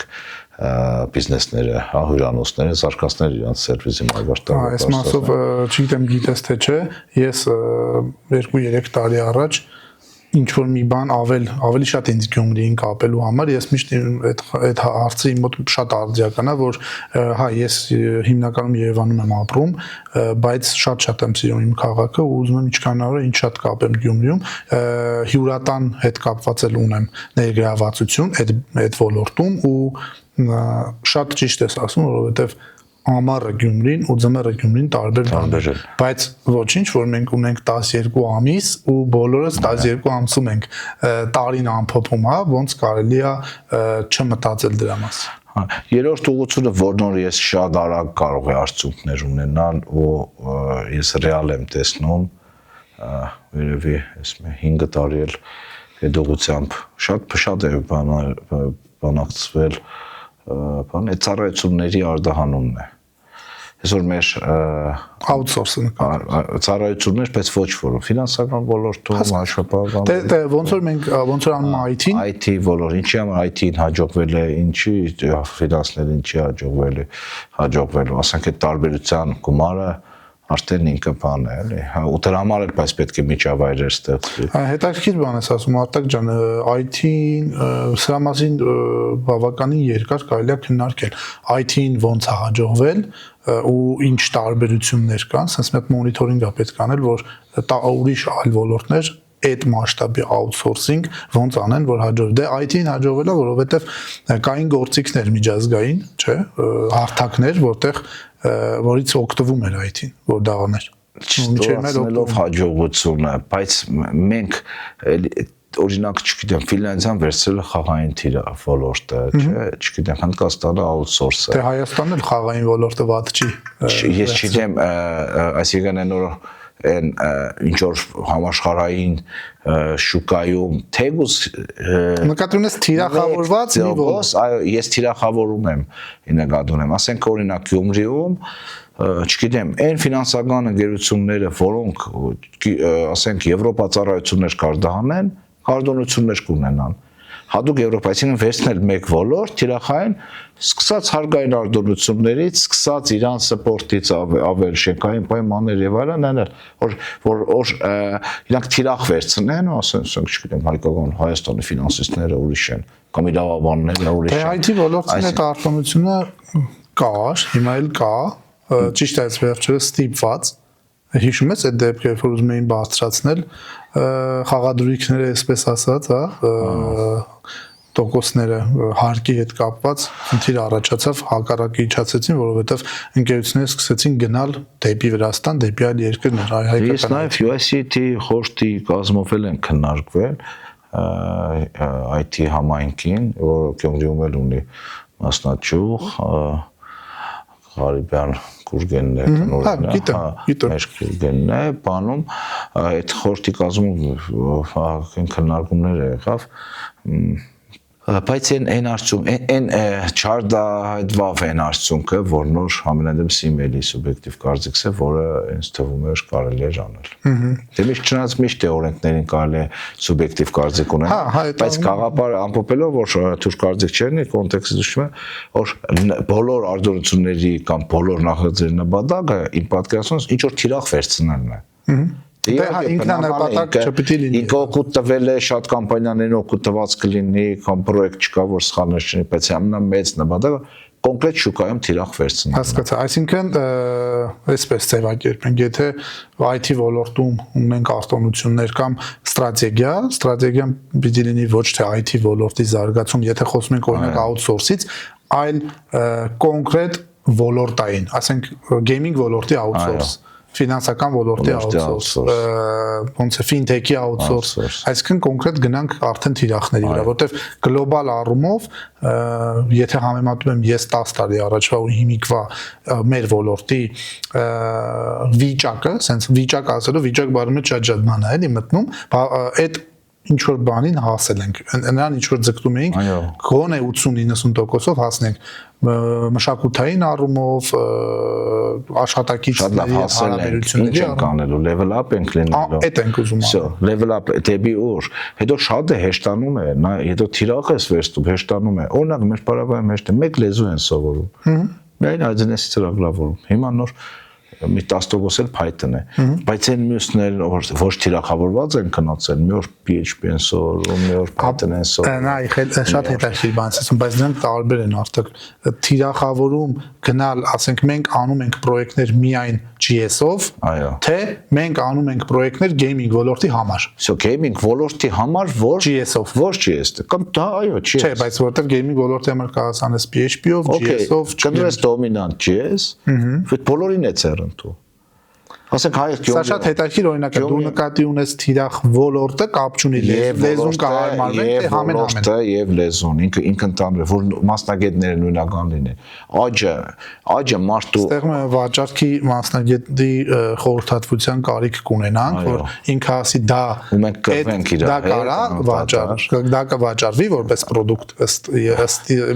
բիզնեսները, հյուրանոցները զարգացնել իրենց սերվիսի մակարդակը։ Այս մասով չգիտեմ գիտես թե չէ, ես 2-3 տարի առաջ ինչ որ մի բան ավելի շատ ինձ Գյումրիին կապելու համար ես միշտ այդ հարցի մոտ շատ արդիական է, որ հա ես հիմնականում Երևանում եմ ապրում, բայց շատ եմ սիրում իմ քաղաքը ու ուզում եմ ինչքան կարող ինչ շատ կապեմ Գյումրիում, հյուրատան հետ կապված էլ ունեմ ներգրավվածություն այդ ոլորտում ու շատ ճիշտ ես ասում, որովհետև ամառը Գյումրին ու ձմեռը Գյումրին տարբեր բաներ են, բայց ոչինչ, որ մենք ունենք 12 ամիս ու բոլորս 12 ամսում ենք տարին ամփոփում, հա, ոնց կարելի է չմտածել դրա մասին։ Երրորդ ուղղությունը, որն ես շատ արագ կարող է արդյունքներ ունենալ ու ես ռեալ եմ տեսնում, երևի այս 5 տարի էլ այդ ուղղությամբ շատ է բանակցվել, այդ ծառայությունների արտահանումն է։ Այսօր մեր outsource-ը ծառայություններ, բայց ոչ որում ֆինանսական ոլորտում, հաշվապահական։ Դե ոնց որ մենք ոնց որ անում IT-ին, IT ոլորտ, ինչի համար IT-ին հաջողվել է, ինչի ֆինանսները ինչի հաջողվելու, ասենք այդ տարբերության գումարը արդեն ինքը բան է, էլի։ Ու դրա համար էլ բայց պետք է միջավայրեր ստեղծվի։ Հետաքրքիր բան ես ասում, Արտակ ջան, IT-ին սրա մասին բավականին երկար կարելի է քննարկել։ IT-ին ոնց է հաջողվել ու ինչ տարբերություններ կան, ասես մի հատ մոնիթորինգ է պետք անել, որ ուրիշ այլ ոլորտներ այդ մասշտաբի outsourcing ոնց անեն, որ հաջողվի։ Դե IT-ին հաջողվել է, որովհետև կային գործիքներ միջազգային, չէ, հարթակներ, որից օգտվում էր IT-ին, որ դա աներ։ Չստացնելով հաջողությունը, բայց մենք օրինակ, չգիտեմ, Ֆինլանդիան վերցրել է խաղային ոլորտը, չէ, չգիտեմ, Հնդկաստանը outsource է։ Դե Հայաստանն էլ խաղային ոլորտը վատ չի։ Ես չգիտեմ, այսինքն այն ինչ որ համաշխարհային շուկայում թեգուս նկատի ունես թիրախավորված մի ոլորտ, այո, ես թիրախավորում եմ նկատի ունեմ, ասենք օրինակ Գյումրիում, չգիտեմ, այն ֆինանսական ընկերությունները, որոնք ասենք Եվրոպա ծառայություններ կարտահանեն, կարդոնություններ կունենան, հատուկ Եվրոպայցին վերցնել մեկ ոլորտ թիրախային, սկսած հարկային արտոնություններից, սկսած իրան սպորտից ավել շենքային պայմաններ եւ այլն անել, որ իրանք թիրախ վերցնեն, ասենք, չգիտեմ, հայկական Հայաստանի ֆինանսիստները ուրիշ են, կամ իրավաբանները ուրիշ են։ Դե IT ոլորտին այդ արտոնությունը կար, հիմա էլ կա, ճիշտ է այս վերջերս ստիպված։ Հիշում ես այդ դեպքը, որ ուզում էին բարձրացնել խաղադրույքները, այսպես ասած, տոկոսները հարկի հետ կապված խնդիր առաջացավ, հակառակը իջացեցին, որովհետև ընկերությունները սկսեցին գնալ դեպի Վրաստան, դեպի այլ երկրներ, հայկական։ Ես նաև UICT խորհրդի կազմով են քննարկվել IT համայնքին, որ Գյումրիում էլ ունի մասնաճյուղ, Ղարիբյան Գուրգենն է տնօրենը, մեր Գուրգենն է, բանում այդ խորհրդի կազմում քննարկումներ եղավ, բայց այն չարդահայտվավ այն արդյունքը, որ նոր ամենադեմ սիմելի սուբյեկտիվ կարծիքս է, որը ինձ թվում է կարելի է անել։ Դե միշտ չնայած միշտ է օրենքներին կարելի է սուբյեկտիվ կարծիք ունենալ, բայց գաղափար ամփոփելով, որ թուրք կարծիք չեն, կոնտեքստը դժում է, որ բոլոր արտոնությունների կամ բոլոր նախագծերի նպատակը իմ պատկերացումից ինչ որ թիրախ վերցնելն է։ Դե ինքնանպատակ չպիտի լինի։ Ինքը օգուտ տվել է, շատ կամպանիաներին օգուտ տված կլինի, կամ պրոյեկտ չկա, որ սխալներ չունի, բայց ամենամեծ նպատակը կոնկրետ շուկայում թիրախ վերցնել։ Հասկացա, այսինքն այսպես ձևակերպենք, եթե IT ոլորտում ունենք արտոնություններ կամ ստրատեգիան պիտի լինի ոչ թե IT ոլորտի զարգացում, եթե խոսում ենք օրինակ outsource-ից, այլ կոնկրետ ոլորտային, ասենք gaming ոլորտի outsource, ֆինանսական ոլորտի outsource, ոնց է fintech-ի outsource, այսինքն կոնկրետ գնանք արդեն թիրախների վրա, որտեղ գլոբալ առումով, եթե համեմատում եմ ես 10 տարի առաջվա ու հիմիկվա մեր ոլորտի վիճակը, sense վիճակ ասելով, վիճակ բառը շատ բան է, էլի մտնում, այդ ինչ որ բանին հասել ենք, նրան ինչ որ ձգտում էինք, գոնե 80-90%-ով հասնենք մշակութային առումով, աշխատակիցների հարաբերությունների առումով անելու, level up ենք լինելու։ Այդ ենք ուզում aնել։ Level up դեպի ուր։ Հետո շատ է հեշտանում է, հետո թիրախ ես վերցնում, հեշտանում է։ Օրինակ մեր բարակայում հեշտ է, մեկ լեզու են սովորում։ Միայն այդպես ծրագրավորում։ Հիմա նոր մի 10% էլ Python է, բայց այն մյուսներ ոչ թիրախավորված են գնացել, մի օր PHP են սովորում, մի օր Python են սովորում։ Նա շատ հետաքրքիր բան է, բայց դրանք տարբեր են արդյոք թիրախավորում գնալ, ասենք մենք անում ենք պրոյեկտներ միայն JS-ով, թե մենք անում ենք պրոյեկտներ gaming ոլորտի համար։ Սա gaming ոլորտի համար ոչ JS-ով, ոչ JS-ը, կամ դա այո, JS։ Չէ, բայց որովհետև gaming ոլորտի համար կարողանաս անես PHP-ով, JS-ով, կներես dominant JS, այդ բոլորին է ցերնտու։ Ասենք Սա շատ հետաքրքիր օրինակ է, դու նկատի ունես թիրախ ոլորտը կապ չունի լեզուն կհարմարվեն, թե համեն եւ լեզուն, ինքը ընդհանուր որ մասնագետները նույնական լինեն։ Աճը մարդու Ստեղում է վաճառքի մասնագետի խորհրդատվության կարիք կունենանք, որ ինքը ասի դա ու մենք կռվենք իր դա կարա դա կվաճառվի որպես product ըստ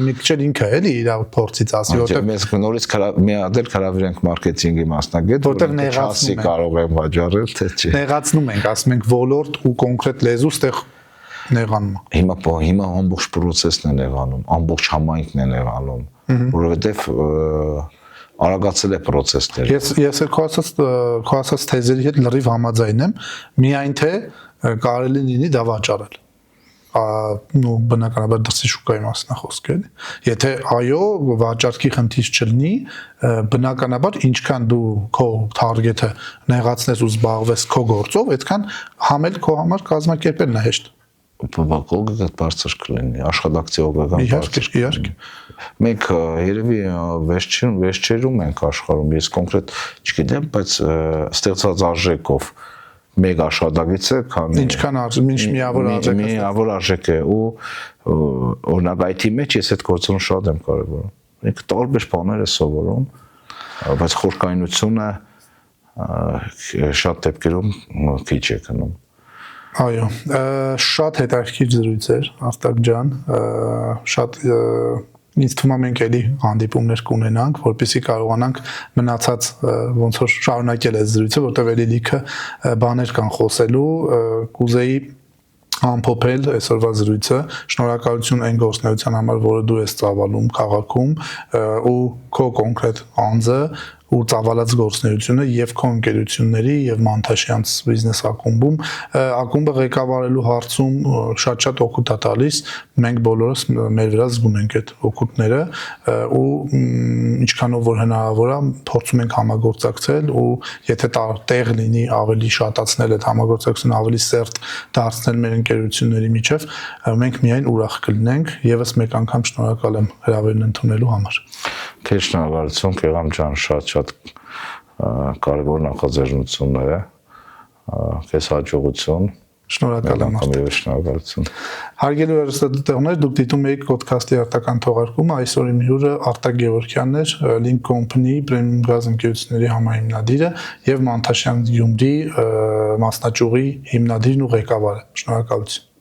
մի քիչ ինքը էլի իր փորձից ասի, որտեղ մենք նորից մի հատ էլ քարավիրանք մարքեթինգի մասնագետ, որտեղ նեղացնում կարող եմ վաճառել, թե չէ։ Նեղացնում ենք, ասում ենք ոլորտ ու կոնկրետ լեզու ստեղ նեղանում է։ Հիմա ամբողջ process-ն է նեղանում, ամբողջ համայնքն է նեղանում, որովհետև արագացել է process-ները։ Ես քո ասած թեզերի հետ լրիվ համաձայն եմ, միայն թե կարելի լինի դա վաճառել։ Բնականաբար դրսի շուկայի մասն է խոսքը, էլի։ Եթե այո, վաճառքի խնդիր չլինի, բնականաբար ինչքան դու քո target-ը նեղացնես ու զբաղվես քո գործով, այդքան համել քո համար կազմակերպելն է հեշտ։ Բակողը բարձր կլինի, աշխատակցի օգնական բարձր։ Իհարկե։ Մենք երևի վերջերում ենք աշխարհում, ես կոնկրետ չգիտեմ, բայց ստեղծած արժեքով մեկ աշխատակիցը, քան ինչքան միավոր արժեք է ու օրինակ IT-ի մեջ ես այդ գործոնը շատ եմ կարևորում։ Մենք տարբեր բաներ է սովորում, բայց խորքայնությունը շատ դեպքերում քիչ է գնում։ Այո, շատ հետաքրքիր զրույց էր, Արտակ ջան, շատ ինձ թվում է մենք էլի հանդիպումներ կունենանք, որպեսզի կարողանանք մնացած ոնց որ շարունակել այս զրույցը, որտեղ էլի լիքը բաներ կան խոսելու, կուզեի ամփոփել այսօրվա զրույցը։ Շնորհակալություն այն գործնեության համար, որը դու ես ծավալում քաղաքում ու քո կոնկրետ անձը ու ծավալած գործունեությունը եւ քո ընկերությունների եւ Մանթաշյանց բիզնես ակումբը ղեկավարելու հարցում շատ օգուտ է տալիս։ Մենք բոլորս մեր վրա զգում ենք այդ օգուտները ու ինչքանով որ հնարավոր է փորձում ենք համագործակցել ու եթե տեղ լինի ավելի շատացնել այդ համագործակցությունը, ավելի սերտ դարձնել մեր ընկերությունների միջև, մենք միայն ուրախ կլինենք։ Եվս մեկ անգամ շնորհակալ եմ հրավերն ընդունելու համար։ Քեզ շնորհակալություն, Քեղամ ջան, շատ կարևոր նախաձեռնություններ է։ Քեզ հաջողություն։ Շնորհակալ եմ։ Շնորհակալություն։ Հարգելի հեռուստադիտողներ, դուք դիտում եք ոդքասթի արտական թողարկումը, այսօր իմ հյուրը Արտակ Գևորգյանն էր, Link Company Premium Gas ընկերությունների համահիմնադիրը եւ Մանթաշյան Գյումրի մասնաճյուղի հիմնադիրն ու ղեկավարը։ Շնորհակալություն։